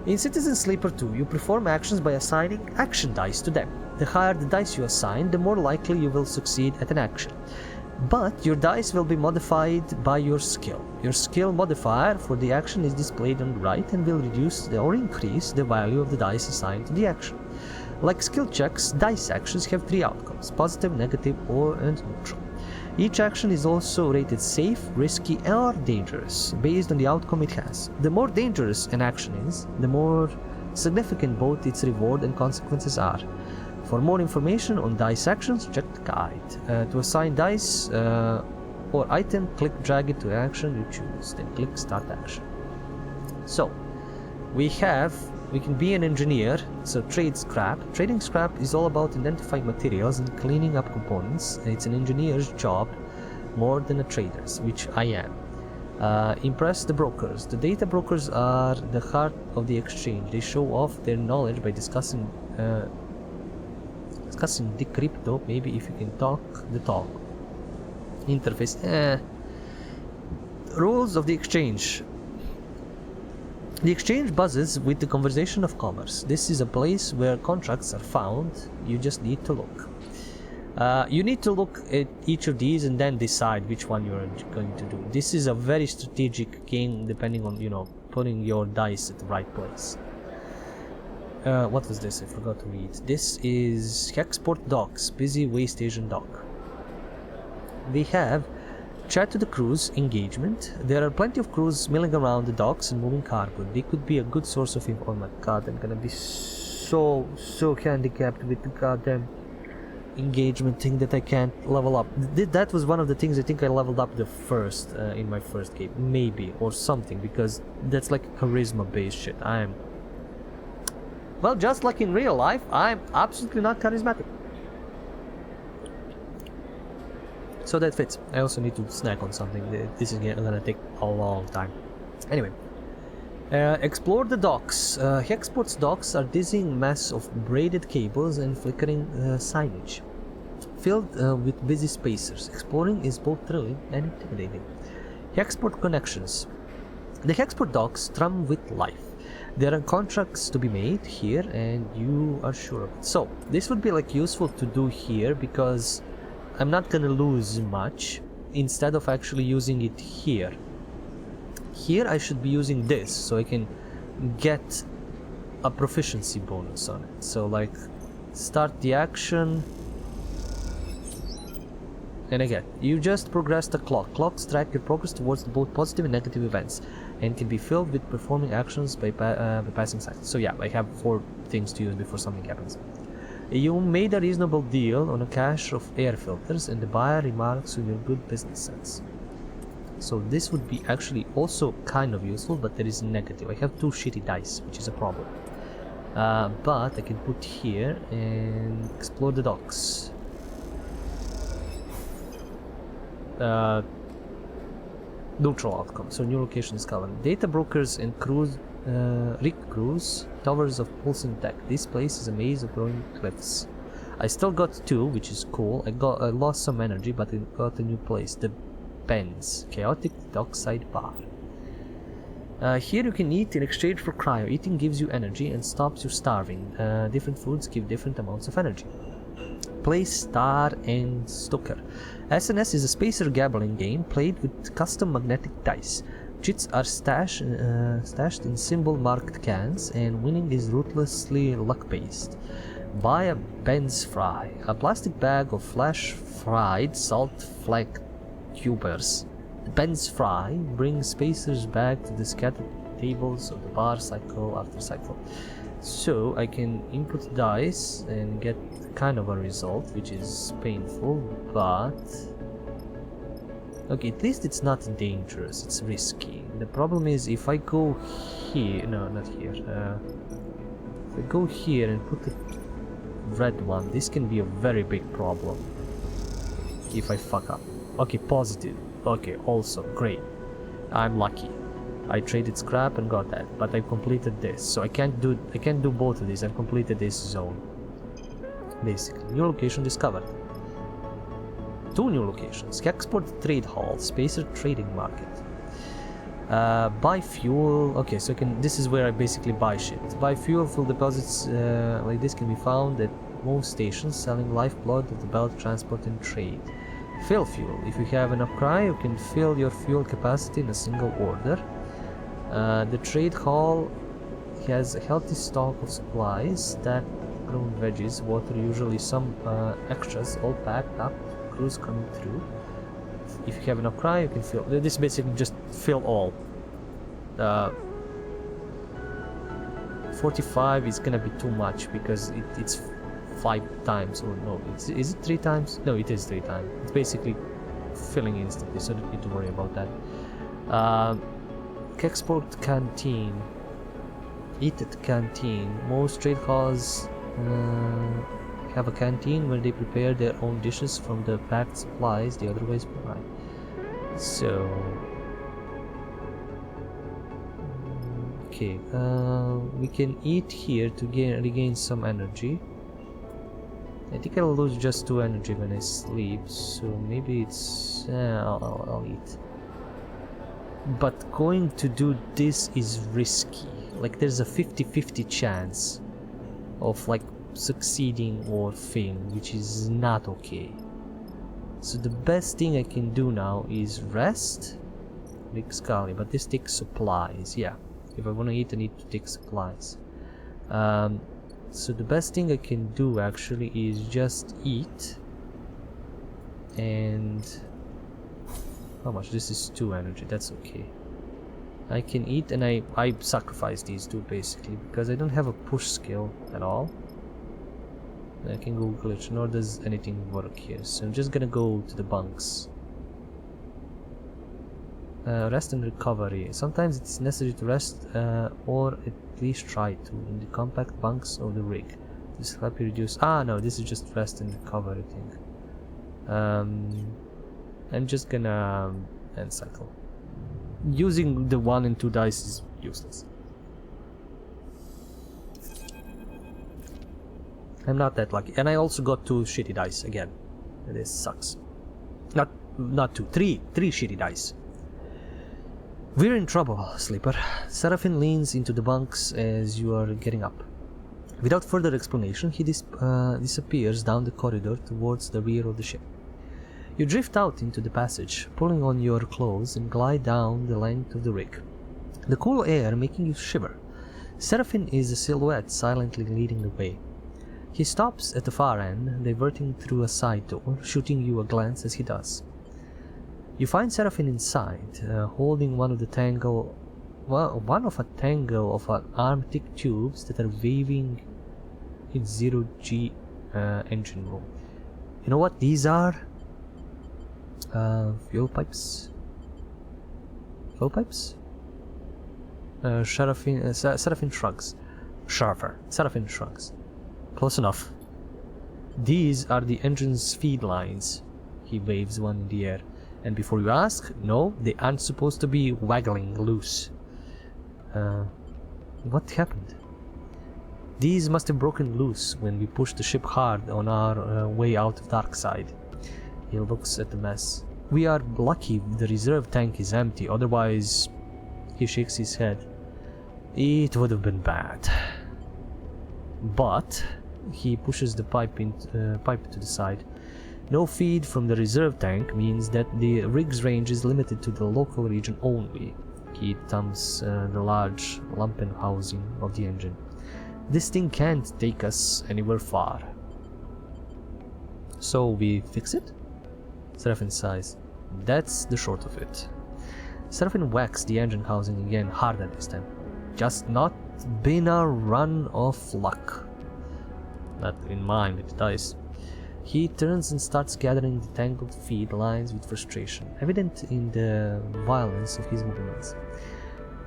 In Citizen Sleeper 2, you perform actions by assigning action dice to them. The higher the dice you assign, the more likely you will succeed at an action. But your dice will be modified by your skill. Your skill modifier for the action is displayed on the right and will reduce or increase the value of the dice assigned to the action. Like skill checks, dice actions have 3 outcomes: positive, negative, and neutral. Each action is also rated safe, risky, or dangerous based on the outcome it has. The more dangerous an action is, the more significant both its reward and consequences are. For more information on dice actions, check the guide. To assign dice or item, click drag it to the action you choose, then click start action. So, we can be an engineer, so trade scrap. Trading scrap is all about identifying materials and cleaning up components. It's an engineer's job more than a trader's, which I am. Impress the brokers. The data brokers are the heart of the exchange. They show off their knowledge by discussing the crypto. Maybe if you can talk the talk. Interface. Rules of the exchange. The exchange buzzes with the conversation of commerce. This is a place where contracts are found. You just need to look. You need to look at each of these and then decide which one you're going to do. This is a very strategic game, depending on, putting your dice at the right place. What was this? I forgot to read. This is Hexport Docks, busy way station dock. We have chat to the crews, engagement. There are plenty of crews milling around the docks and moving cargo. They could be a good source of info. Oh my god, I'm gonna be so handicapped with the goddamn engagement thing that I can't level up. That was one of the things I think I leveled up the first in my first game, maybe, or something, because that's like charisma based shit. Well, just like in real life, I'm absolutely not charismatic. So that fits. I also need to snack on something. This is gonna take a long time. Anyway, explore the docks. Hexport's docks are dizzying mess of braided cables and flickering signage, filled with busy spacers. Exploring is both thrilling and intimidating. Hexport connections. The Hexport docks strum with life. There are contracts to be made here, and you are sure of it. So this would be like useful to do here because I'm not gonna lose much instead of actually using it here. Here I should be using this so I can get a proficiency bonus on it. So like start the action, and again you just progress the clock. Clocks track your progress towards both positive and negative events and can be filled with performing actions by passing cycles. So yeah, I have 4 things to use before something happens. You made a reasonable deal on a cache of air filters and the buyer remarks on your good business sense. So this would be actually also kind of useful, but there is negative. I have 2 shitty dice, which is a problem. But I can put here and explore the docks. Neutral outcome, so new location is covered. Data brokers and crews, rig crews, towers of pulsing tech. This place is a maze of growing cliffs. I still got 2, which is cool. I lost some energy, but I got a new place. The Benz, chaotic dockside bar. Here you can eat in exchange for cryo. Eating gives you energy and stops you starving. Different foods give different amounts of energy. Play Star and Stoker. SNS is a spacer gambling game played with custom magnetic dice. Chits are stashed in symbol-marked cans, and winning is ruthlessly luck-based. Buy a Benz Fry, a plastic bag of flash-fried salt flake tubers. The Benz Fry brings spacers back to the scattered tables of the bar cycle after cycle. So I can input dice and get kind of a result, which is painful, but okay, at least it's not dangerous, it's risky. The problem is if I go here, no, not here, if I go here and put the red one, this can be a very big problem if I fuck up. Okay, positive. Okay, also great. I'm lucky. I traded scrap and got that, but I completed this, so I can't do both of these. I've completed this zone. Basically, new location discovered. 2 new locations: Export Trade Hall, Spacer Trading Market. Buy fuel. Okay, so this is where I basically buy shit. Buy fuel. Fuel deposits like this can be found at most stations selling lifeblood of the belt, transport and trade. Fill fuel. If you have enough cry, you can fill your fuel capacity in a single order. The trade hall has a healthy stock of supplies, that grown veggies, water, usually some extras, all packed up. Crews coming through. If you have enough cry, you can fill. This basically just fill all. 45 is gonna be too much because it's 5 times, or no, is it 3 times? No, it is 3 times. It's basically filling instantly, so don't need to worry about that. Export canteen. Eat at canteen. Most trade halls have a canteen where they prepare their own dishes from the packed supplies they otherwise provide. So, okay, we can eat here to regain some energy. I think I'll lose just 2 energy when I sleep, so maybe it's... I'll eat. But going to do this is risky. Like, there's a 50-50 chance of, like, succeeding or failing, which is not okay. So the best thing I can do now is rest. Big Scully, but this takes supplies. Yeah, if I want to eat, I need to take supplies. So the best thing I can do actually is just eat. And how much? This is 2 energy. That's okay. I can eat, and I sacrifice these 2 basically because I don't have a push skill at all. I can go glitch, nor does anything work here, so I'm just gonna go to the bunks. Rest and recovery. Sometimes it's necessary to rest, or at least try to, in the compact bunks of the rig. This will help you reduce... no, this is just rest and recovery thing. I'm just gonna end cycle. Using the 1 and 2 dice is useless. I'm not that lucky, and I also got 2 shitty dice again. This sucks. Not 2, 3 shitty dice. We're in trouble, Sleeper. Seraphin leans into the bunks as you are getting up. Without further explanation, he disappears down the corridor towards the rear of the ship. You drift out into the passage, pulling on your clothes and glide down the length of the rig, the cool air making you shiver. Seraphin is a silhouette silently leading the way. He stops at the far end, diverting through a side door, shooting you a glance as he does. You find Seraphin inside, holding one of a tangle of arm-thick tubes that are waving its zero-G engine room. You know what these are? Fuel pipes? Fuel pipes? Seraphin shrugs. Seraphin shrugs. Close enough. These are the engine's feed lines. He waves one in the air. And before you ask, no, they aren't supposed to be waggling loose. What happened? These must have broken loose when we pushed the ship hard on our way out of Darkside. He looks at the mess. We are lucky the reserve tank is empty, otherwise... He shakes his head. It would have been bad. But... He pushes the pipe to the side. No feed from the reserve tank means that the rig's range is limited to the local region only. He thumbs the large lumpen housing of the engine. This thing can't take us anywhere far. So we fix it? Seraphin sighs. That's the short of it. Seraphin whacks the engine housing again, harder this time. Just not been a run of luck. Not in mine with the dice. He turns and starts gathering the tangled feed lines with frustration, evident in the violence of his movements.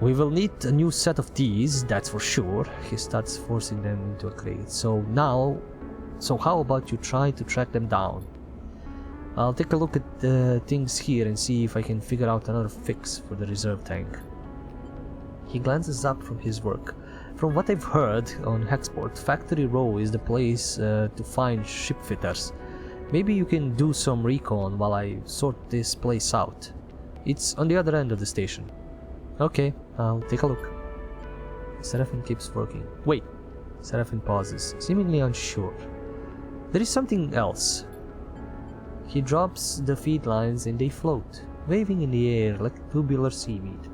We will need a new set of these, that's for sure. He starts forcing them into a crate. So how about you try to track them down? I'll take a look at the things here and see if I can figure out another fix for the reserve tank. He glances up from his work. From what I've heard on Hexport, Factory Row is the place to find shipfitters. Maybe you can do some recon while I sort this place out. It's on the other end of the station. Okay, I'll take a look. Seraphim keeps working. Wait. Seraphim pauses, seemingly unsure. There is something else. He drops the feed lines and they float, waving in the air like tubular seaweed.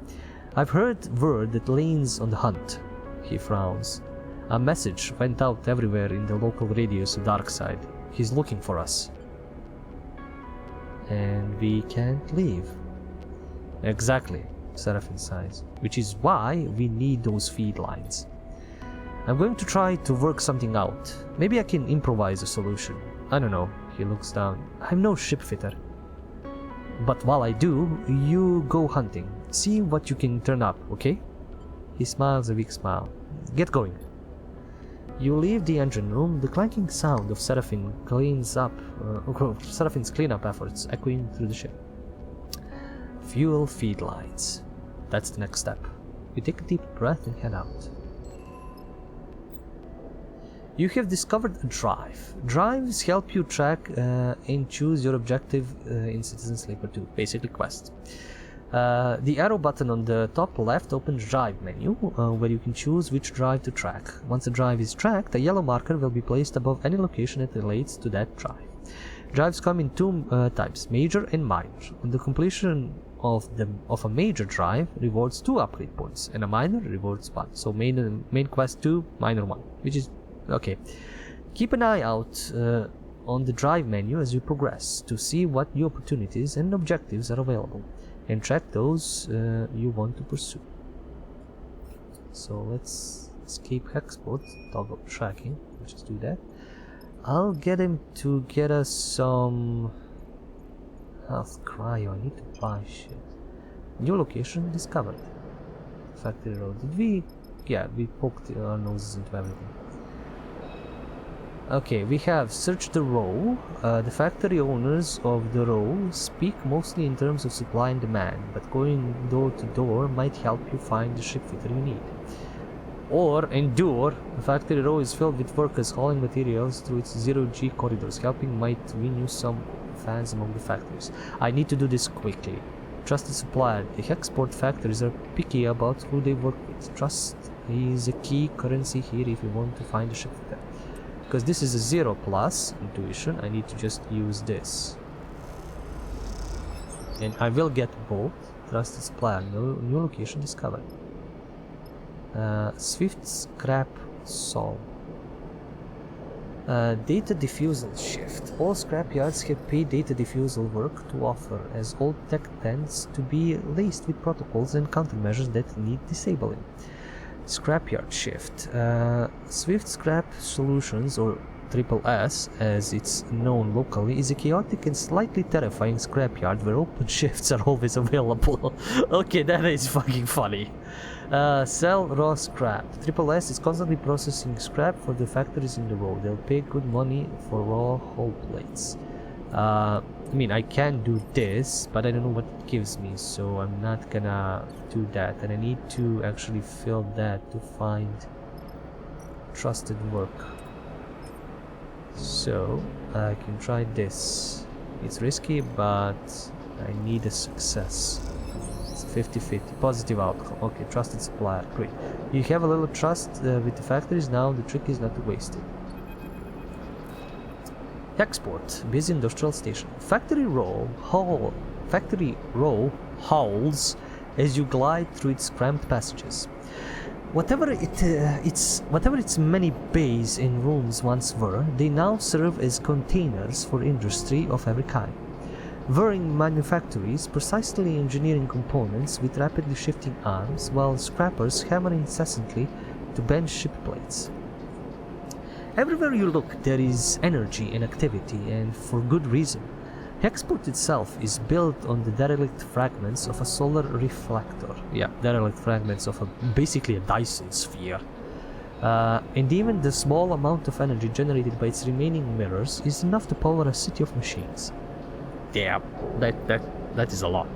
I've heard word that Lane's on the hunt. He frowns. A message went out everywhere in the local radios of Darkside. He's looking for us. And we can't leave. Exactly, Seraphim sighs. Which is why we need those feed lines. I'm going to try to work something out. Maybe I can improvise a solution. I don't know. He looks down. I'm no shipfitter. But while I do, you go hunting. See what you can turn up, okay? He smiles a weak smile. Get going. You leave the engine room, the clanking sound of Seraphim's cleanup efforts echoing through the ship. Fuel feed lines. That's the next step. You take a deep breath and head out. You have discovered a drive. Drives help you track and choose your objective in Citizen Sleeper 2, basically quests. The arrow button on the top left opens drive menu, where you can choose which drive to track. Once a drive is tracked, a yellow marker will be placed above any location that relates to that drive. Drives come in two types, major and minor. The completion of a major drive rewards 2 upgrade points, and a minor rewards 1. So main quest 2, minor 1, which is okay. Keep an eye out on the drive menu as you progress to see what new opportunities and objectives are available, and track those you want to pursue. So let's escape Hexport, toggle tracking, let's just do that. I'll get him to get us some health cryo. I need to buy shit. New location discovered. Factory Road. Did we? Yeah, we poked our noses into everything. Okay, we have searched the row. The factory owners of the row speak mostly in terms of supply and demand, but going door to door might help you find the shipfitter you need. Or endure. The factory row is filled with workers hauling materials through its zero-G corridors. Helping might win you some fans among the factories. I need to do this quickly. Trusted supplier. The Hexport factories are picky about who they work with. Trust is a key currency here if you want to find a shipfitter. Because this is a 0 plus intuition, I need to just use this. And I will get both. Trusted supplier. New location discovered. Swift scrap solve. Data diffusal shift. All scrapyards have paid data diffusal work to offer, as old tech tends to be laced with protocols and countermeasures that need disabling. Scrapyard shift. Swift Scrap Solutions, or SSS as it's known locally, is a chaotic and slightly terrifying scrapyard where open shifts are always available. Okay, that is fucking funny. Sell raw scrap. SSS is constantly processing scrap for the factories in the road. They'll pay good money for raw hull plates. I mean, I can do this, but I don't know what it gives me, so I'm not gonna do that. And I need to actually fill that to find trusted work. So I can try this. It's risky, but I need a success. It's 50-50 positive outcome. Okay, trusted supplier, great. You have a little trust with the factories now. The trick is not to waste it. Export, busy industrial station. Factory row howls as you glide through its cramped passages. Whatever its many bays and rooms once were, they now serve as containers for industry of every kind. Whirring manufactories precisely engineering components with rapidly shifting arms, while scrappers hammer incessantly to bend ship plates. Everywhere you look, there is energy and activity, and for good reason. Hexport itself is built on the derelict fragments of a solar reflector. Yeah, derelict fragments of basically a Dyson sphere. And even the small amount of energy generated by its remaining mirrors is enough to power a city of machines. Yeah, that is a lot.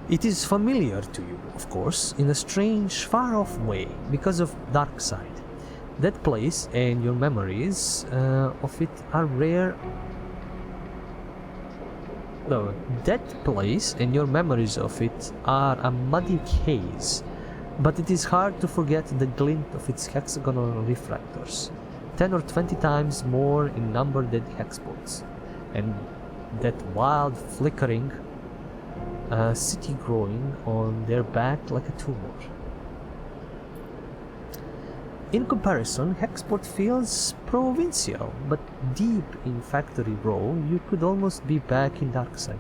It is familiar to you, of course, in a strange, far-off way, because of Darkside. That place and your memories of it are rare. No, that place and your memories of it are a muddy haze, but it is hard to forget the glint of its hexagonal refractors, 10 or 20 times more in number than the hexpods, and that wild flickering city growing on their back like a tumor. In comparison, Hexport feels provincial, but deep in Factory Row, you could almost be back in Darkside.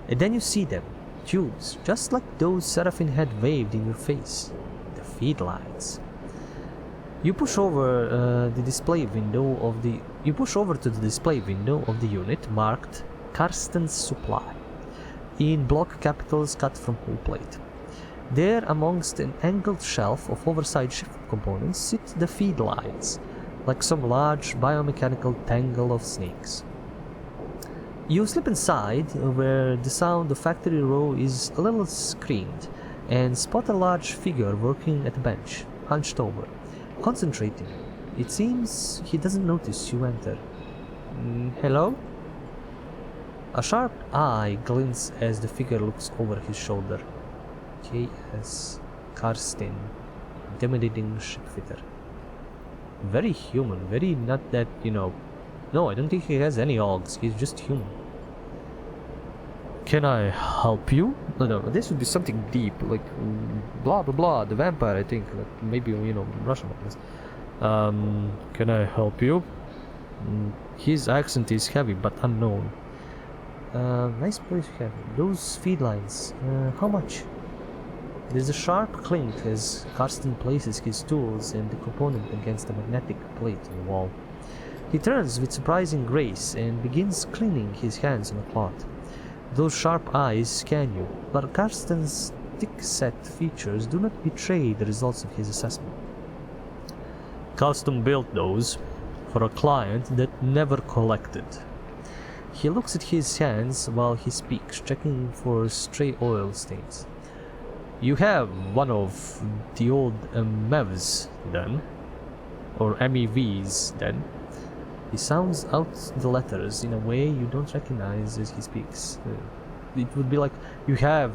And then you see them, tubes, just like those Seraphine had waved in your face, the feed lines. You push over to the display window of the unit marked Karsten's Supply, in block capitals cut from whole plate. There, amongst an angled shelf of oversized shift components, sit the feed lines, like some large biomechanical tangle of snakes. You slip inside, where the sound of Factory Row is a little screened, and spot a large figure working at a bench, hunched over, concentrating. It seems he doesn't notice you enter. Hello? A sharp eye glints as the figure looks over his shoulder. K.S. Karsten, intimidating shipfitter. Very human, very not that, No, I don't think he has any hogs, he's just human. Can I help you? No, this would be something deep, like blah blah blah, the vampire, I think, like maybe, Russian like this. Can I help you? His accent is heavy but unknown. Nice place you have. Those feed lines, how much? There's a sharp clink as Karsten places his tools and the component against the magnetic plate on the wall. He turns with surprising grace and begins cleaning his hands on a cloth. Those sharp eyes scan you, but Karsten's thick-set features do not betray the results of his assessment. Custom built those for a client that never collected. He looks at his hands while he speaks, checking for stray oil stains. You have one of the old MEVs, then? Or MEVs, then? He sounds out the letters in a way you don't recognize as he speaks. It would be like, you have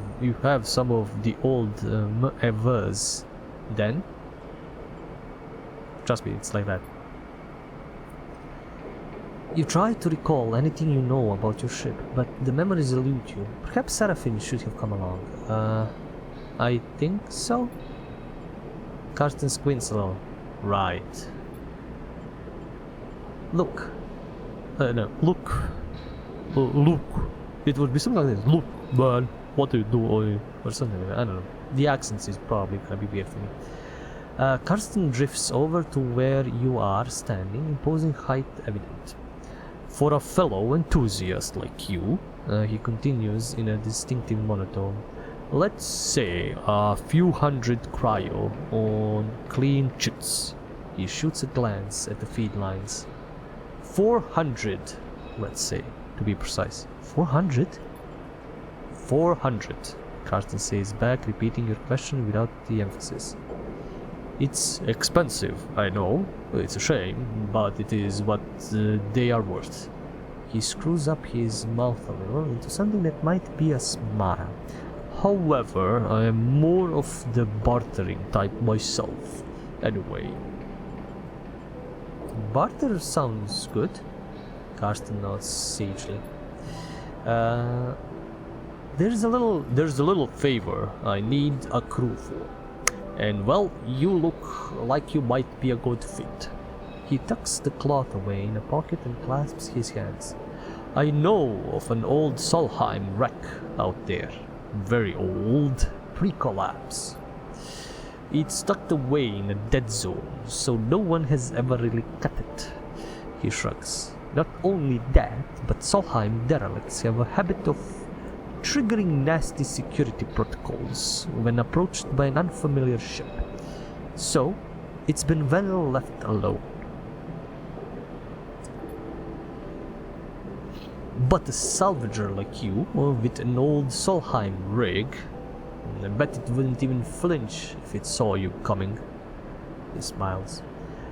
some of the old MEVs, then? Trust me, it's like that. You try to recall anything you know about your ship, but the memories elude you. Perhaps Seraphine should have come along. I think so? Karsten squints a little. Right. Look. No, look. Look. It would be something like this. Look, man, what do you do? Or something like that. I don't know. The accent is probably gonna be weird for me. Karsten drifts over to where you are standing, imposing height evident. For a fellow enthusiast like you, he continues in a distinctive monotone, let's say a few hundred cryo on clean chits. He shoots a glance at the feed lines. 400, let's say, to be precise. 400? 400, Karsten says back, repeating your question without the emphasis. It's expensive, I know. It's a shame, but it is what they are worth. He screws up his mouth a little into something that might be a smile. However, I am more of the bartering type myself. Anyway. Barter sounds good. Karsten nods sagely. There's a little favor I need a crew for. And well, you look like you might be a good fit. He tucks the cloth away in a pocket and clasps his hands. I know of an old Solheim wreck out there. Very old, pre-collapse. It's tucked away in a dead zone, so no one has ever really cut it. He shrugs. Not only that, but Solheim derelicts have a habit of triggering nasty security protocols when approached by an unfamiliar ship. So, it's been well left alone. But a salvager like you, with an old Solheim rig, I bet it wouldn't even flinch if it saw you coming. He smiles.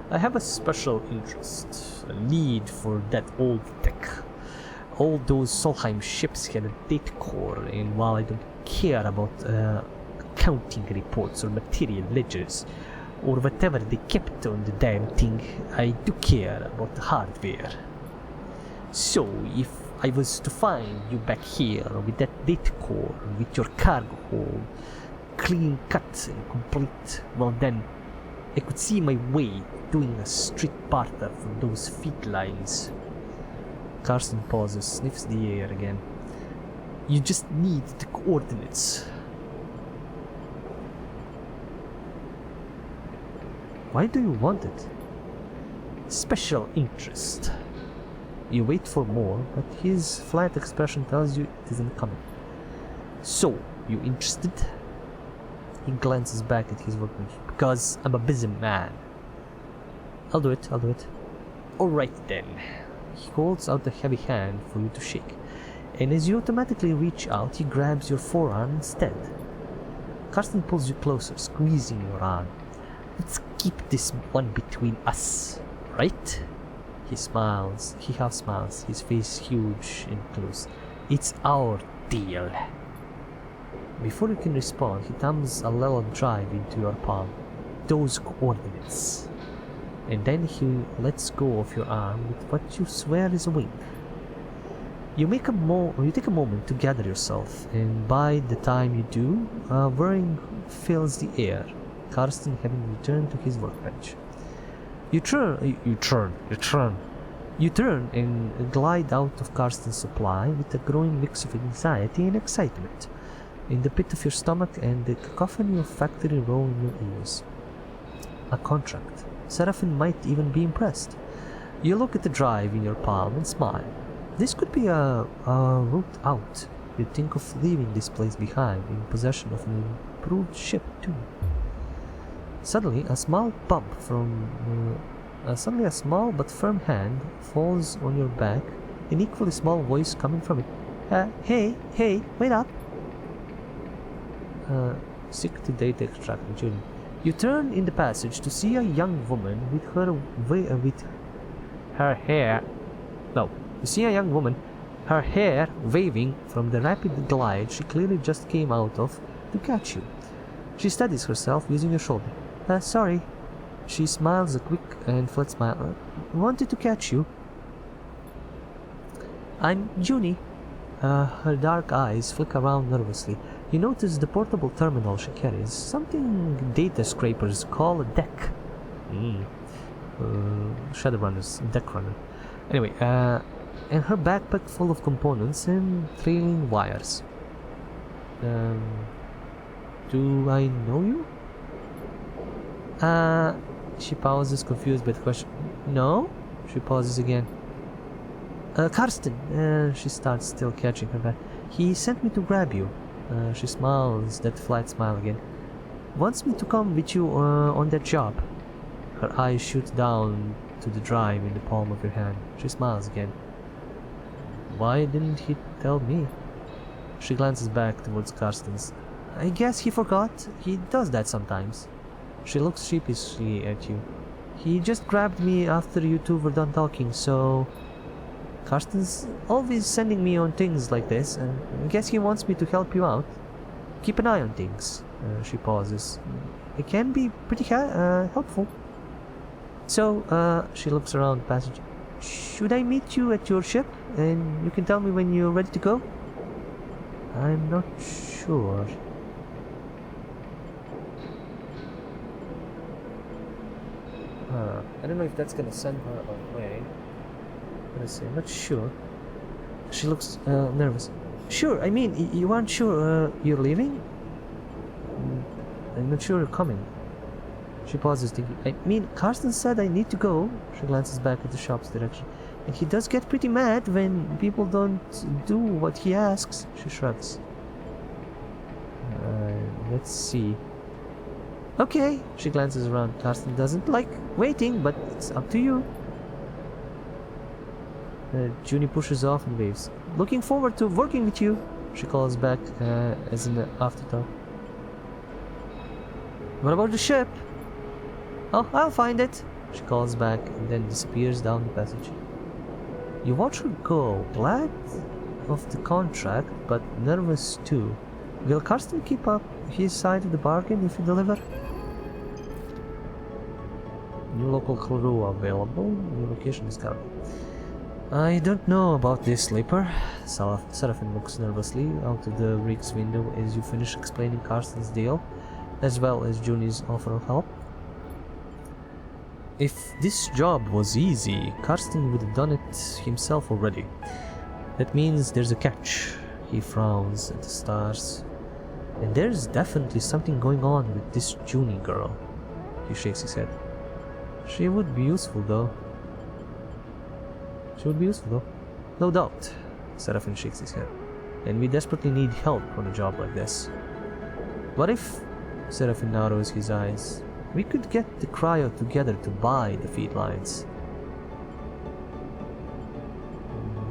I have a special interest, a need for that old tech. All those Solheim ships had a data core, and while I don't care about accounting reports or material ledgers, or whatever they kept on the damn thing, I do care about the hardware. So, if I was to find you back here with that data core, with your cargo hold clean cut and complete, well then, I could see my way doing a straight barter for those feed lines. Karsten pauses, sniffs the air again. You just need the coordinates. Why do you want it? Special interest. You wait for more, but his flat expression tells you it isn't coming. So, you interested? He glances back at his workbench. Because I'm a busy man. I'll do it. Alright then. He holds out a heavy hand for you to shake, and as you automatically reach out, he grabs your forearm instead. Karsten pulls you closer, squeezing your arm. Let's keep this one between us, right? He smiles. He half smiles, his face huge and close. It's our deal. Before you can respond, he thumbs a little drive into your palm. Those coordinates. And then he lets go of your arm with what you swear is a wink. You take a moment to gather yourself, and by the time you do, whirring fills the air, Karsten having returned to his workbench. You turn and glide out of Karsten's supply with a growing mix of anxiety and excitement in the pit of your stomach and the cacophony of factory roll in your ears. A contract. Seraphim might even be impressed. You look at the drive in your palm and smile. This could be a route out. You think of leaving this place behind in possession of an improved ship too. Suddenly, a small but firm hand falls on your back, an equally small voice coming from it. Hey, wait up! Sick to data extracting children. You turn in the passage to see a young woman with her hair. No, you see a young woman, her hair waving from the rapid glide she clearly just came out of to catch you. She steadies herself using your shoulder. Sorry. She smiles a quick and flat smile. Wanted to catch you. I'm Junie. Her dark eyes flick around nervously. You notice the portable terminal she carries, something data scrapers call a deck. Shadowrunner's deck runner. Anyway, and her backpack full of components and trailing wires. Do I know you? She pauses, confused by the question. No? She pauses again. Karsten, she starts, still catching her breath. He sent me to grab you. She smiles, that flat smile again. Wants me to come with you on that job. Her eyes shoot down to the drive in the palm of your hand. She smiles again. Why didn't he tell me? She glances back towards Karsten's. I guess he forgot. He does that sometimes. She looks sheepishly at you. He just grabbed me after you two were done talking, so... Karsten's always sending me on things like this, and I guess he wants me to help you out. Keep an eye on things. She pauses. It can be pretty helpful. So, she looks around the passage. Should I meet you at your ship, and you can tell me when you're ready to go? I'm not sure. I don't know if that's gonna send her away. I'm not sure. She looks nervous. Sure, I mean, you aren't sure you're leaving? I'm not sure you're coming. She pauses, thinking. I mean, Karsten said I need to go. She glances back at the shop's direction. And he does get pretty mad when people don't do what he asks. She shrugs. Let's see. Okay, she glances around. Karsten doesn't like waiting, but it's up to you. Junie pushes off and waves. Looking forward to working with you, she calls back as an afterthought. What about the ship? Oh, I'll find it, she calls back and then disappears down the passage. You watch her go, glad of the contract, but nervous too. Will Karsten keep up his side of the bargain if you deliver? New local crew available. New location is covered. I don't know about this, Sleeper. Seraphine looks nervously out of the rig's window as you finish explaining Karsten's deal, as well as Junie's offer of help. If this job was easy, Karsten would have done it himself already. That means there's a catch. He frowns at the stars. And there's definitely something going on with this Junie girl. He shakes his head. She would be useful though. No doubt. Seraphine shakes his head. And we desperately need help on a job like this. What if, Seraphine narrows his eyes, we could get the cryo together to buy the feed lines?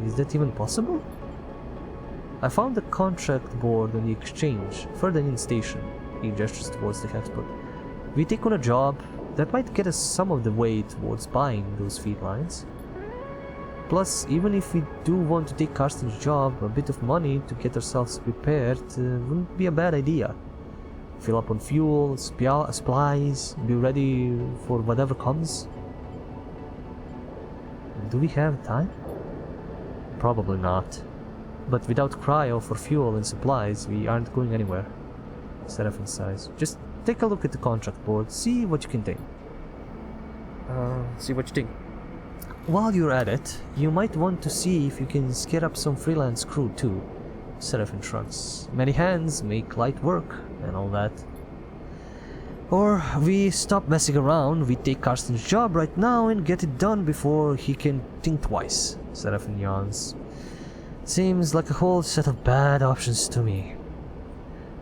Is that even possible? I found the contract board on the exchange, further in station. He gestures towards the hexport. We take on a job that might get us some of the way towards buying those feed lines. Plus, even if we do want to take Karsten's job, a bit of money to get ourselves prepared wouldn't be a bad idea. Fill up on fuel, supplies, be ready for whatever comes. Do we have time? Probably not. But without cryo for fuel and supplies, we aren't going anywhere. Seraphine sighs. Just take a look at the contract board, see what you can think. While you're at it, you might want to see if you can scare up some freelance crew too. Seraphine shrugs. Many hands make light work and all that. Or we stop messing around, we take Karsten's job right now and get it done before he can think twice. Seraphine yawns. Seems like a whole set of bad options to me.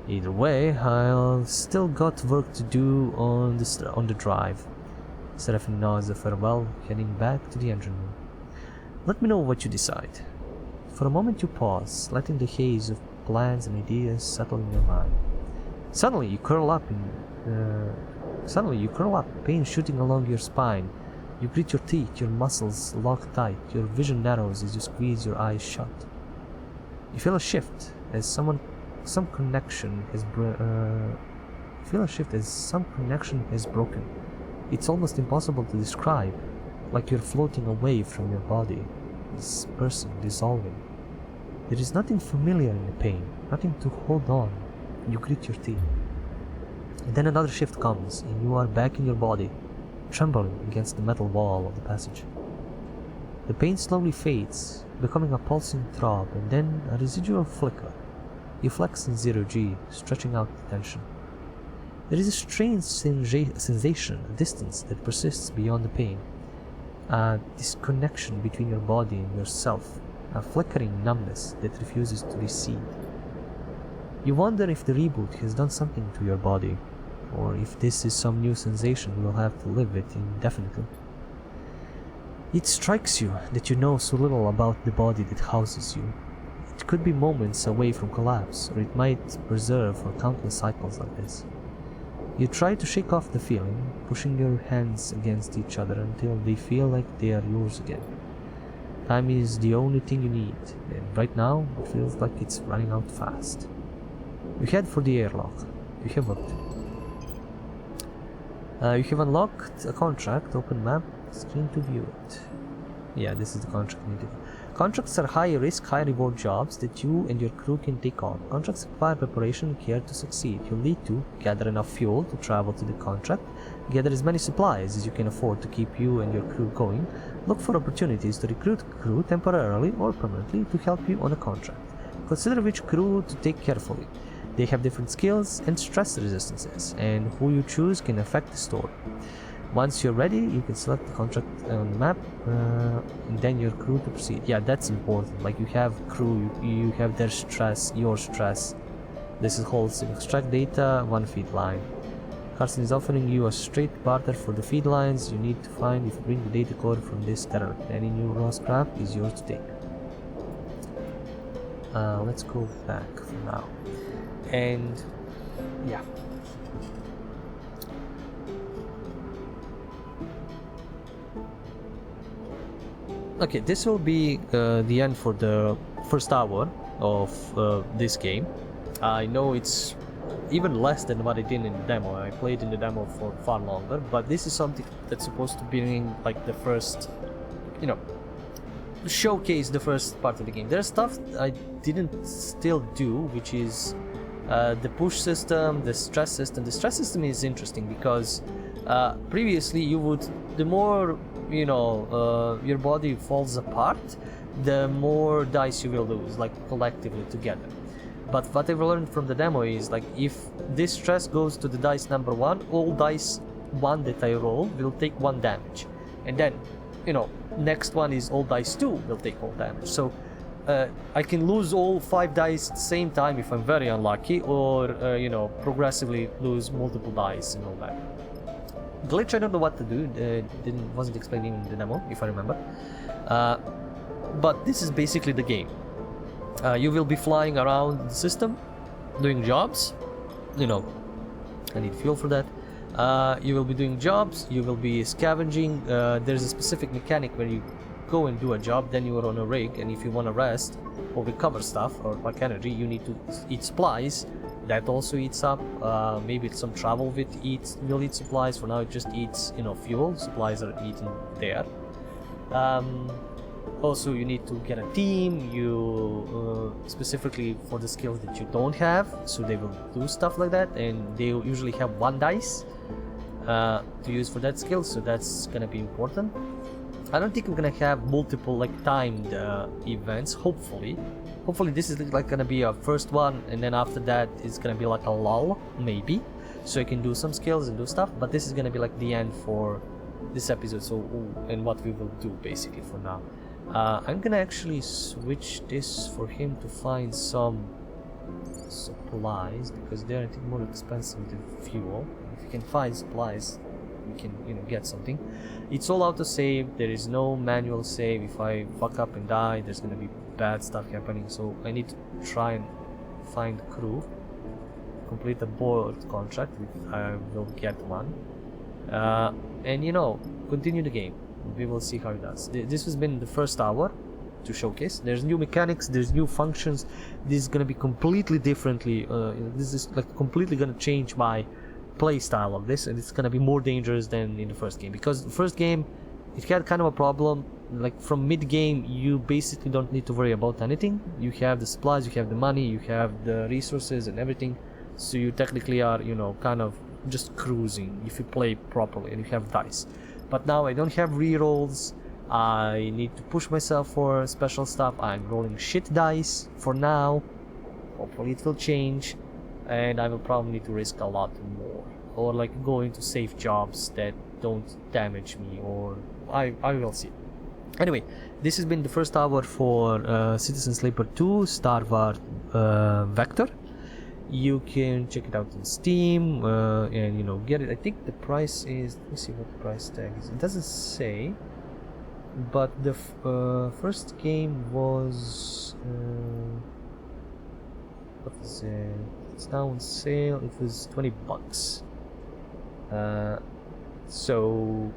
Either way, I've still got work to do on the drive. Seraphine nods a farewell, heading back to the engine room. Let me know what you decide. For a moment you pause, letting the haze of plans and ideas settle in your mind. Suddenly you curl up, pain shooting along your spine. You grit your teeth, your muscles lock tight, your vision narrows as you squeeze your eyes shut. You feel a shift as some connection has broken. It's almost impossible to describe, like you're floating away from your body, this person dissolving. There is nothing familiar in the pain, nothing to hold on. You grit your teeth. And then another shift comes, and you are back in your body, trembling against the metal wall of the passage. The pain slowly fades, becoming a pulsing throb, and then a residual flicker. You flex in zero-G, stretching out the tension. There is a strange sensation, a distance that persists beyond the pain. A disconnection between your body and yourself, a flickering numbness that refuses to recede. You wonder if the reboot has done something to your body, or if this is some new sensation you'll have to live with indefinitely. It strikes you that you know so little about the body that houses you. It could be moments away from collapse, or it might preserve for countless cycles like this. You try to shake off the feeling, pushing your hands against each other until they feel like they are yours again. Time is the only thing you need, and right now it feels like it's running out fast. You head for the airlock. You have unlocked a contract, open map, screen to view it. Yeah, this is the contract needed. Contracts are high risk, high reward jobs that you and your crew can take on. Contracts require preparation and care to succeed. You'll need to gather enough fuel to travel to the contract, gather as many supplies as you can afford to keep you and your crew going, look for opportunities to recruit crew temporarily or permanently to help you on a contract. Consider which crew to take carefully. They have different skills and stress resistances, and who you choose can affect the story. Once you're ready, you can select the contract on the map, and then your crew to proceed. Yeah, that's important. Like, you have crew, you have their stress, your stress. This is whole thing. Extract data, 1 feed line. Carson is offering you a straight barter for the feed lines. You need to find if you bring the data code from this terminal. Any new raw scrap is yours to take. Let's go back for now. And yeah. Okay, this will be the end for the first hour of this game. I know it's even less than what I did in the demo. I played in the demo for far longer, but this is something that's supposed to be like the first, you know, showcase the first part of the game. There's stuff I didn't still do, which is the push system, the stress system. The stress system is interesting because previously you would, the more you know your body falls apart, the more dice you will lose, like collectively together. But what I've learned from the demo is, like, if this stress goes to the dice number 1, all dice 1 that I roll will take 1 damage, and then, you know, next one is all dice 2 will take all damage. So I can lose all 5 dice at the same time if I'm very unlucky, or you know, progressively lose multiple dice and all that. Glitch, I don't know what to do. Wasn't explained in the demo, if I remember. But this is basically the game. You will be flying around the system, doing jobs. You know, I need fuel for that. You will be doing jobs. You will be scavenging. There's a specific mechanic where you go and do a job, then you are on a rig, and if you want to rest or recover stuff or like energy, you need to eat supplies. That also eats up. Maybe some travel will eat supplies. For now, it just eats, you know, fuel. Supplies are eaten there. Also, you need to get a team. You specifically for the skills that you don't have, so they will do stuff like that, and they usually have 1 dice to use for that skill. So that's gonna be important. I don't think I'm gonna have multiple like timed events. Hopefully this is like gonna be a first one, and then after that it's gonna be like a lull, maybe, so I can do some skills and do stuff. But this is gonna be like the end for this episode. So, and what we will do basically for now. I'm gonna actually switch this for him to find some supplies, because they're, I think, more expensive than fuel. If you can find supplies, you can, you know, get something. It's all auto save. There is no manual save. If I fuck up and die, there's gonna be bad stuff happening. So I need to try and find crew, complete a board contract. I will get one, and you know, continue the game. We will see how it does. This has been the first hour to showcase. There's new mechanics, there's new functions. This is gonna be completely differently. This is like completely gonna change my play style of this, and it's gonna be more dangerous than in the first game, because the first game it had kind of a problem. Like from mid game, you basically don't need to worry about anything. You have the supplies, you have the money, you have the resources and everything, so you technically are, you know, kind of just cruising if you play properly and you have dice. But now I don't have rerolls. I need to push myself for special stuff. I'm rolling shit dice for now. Hopefully it will change, and I will probably need to risk a lot more, or like go into safe jobs that don't damage me, or I will see. Anyway, this has been the first hour for Citizen Sleeper 2 Starward Vector. You can check it out on Steam and, you know, get it. I think the price is, let me see what the price tag is. It doesn't say, but the first game was what is it? It's now on sale. It was $20. So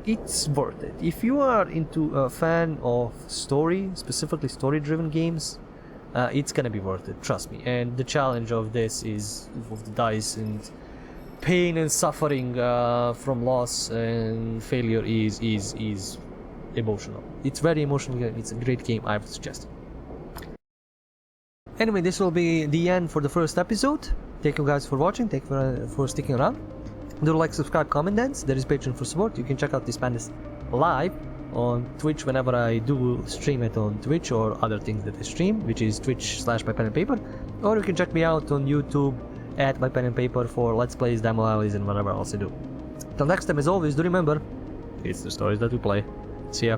it's worth it if you are into a fan of story, specifically story-driven games. It's gonna be worth it, trust me. And the challenge of this is of the dice and pain and suffering from loss and failure is emotional. It's very emotional. It's a great game. I would suggest it. Anyway, this will be the end for the first episode. Thank you guys for watching. Thank you for sticking around. Do like, subscribe, comment, dance. There is Patreon for support. You can check out this madness live on Twitch whenever I do stream it on Twitch, or other things that I stream, which is twitch.com/mypenandpaper, or you can check me out on YouTube at mypenandpaper for let's plays, demo alleys, and whatever else I do. Till next time, as always, do remember, it's the stories that we play. See ya.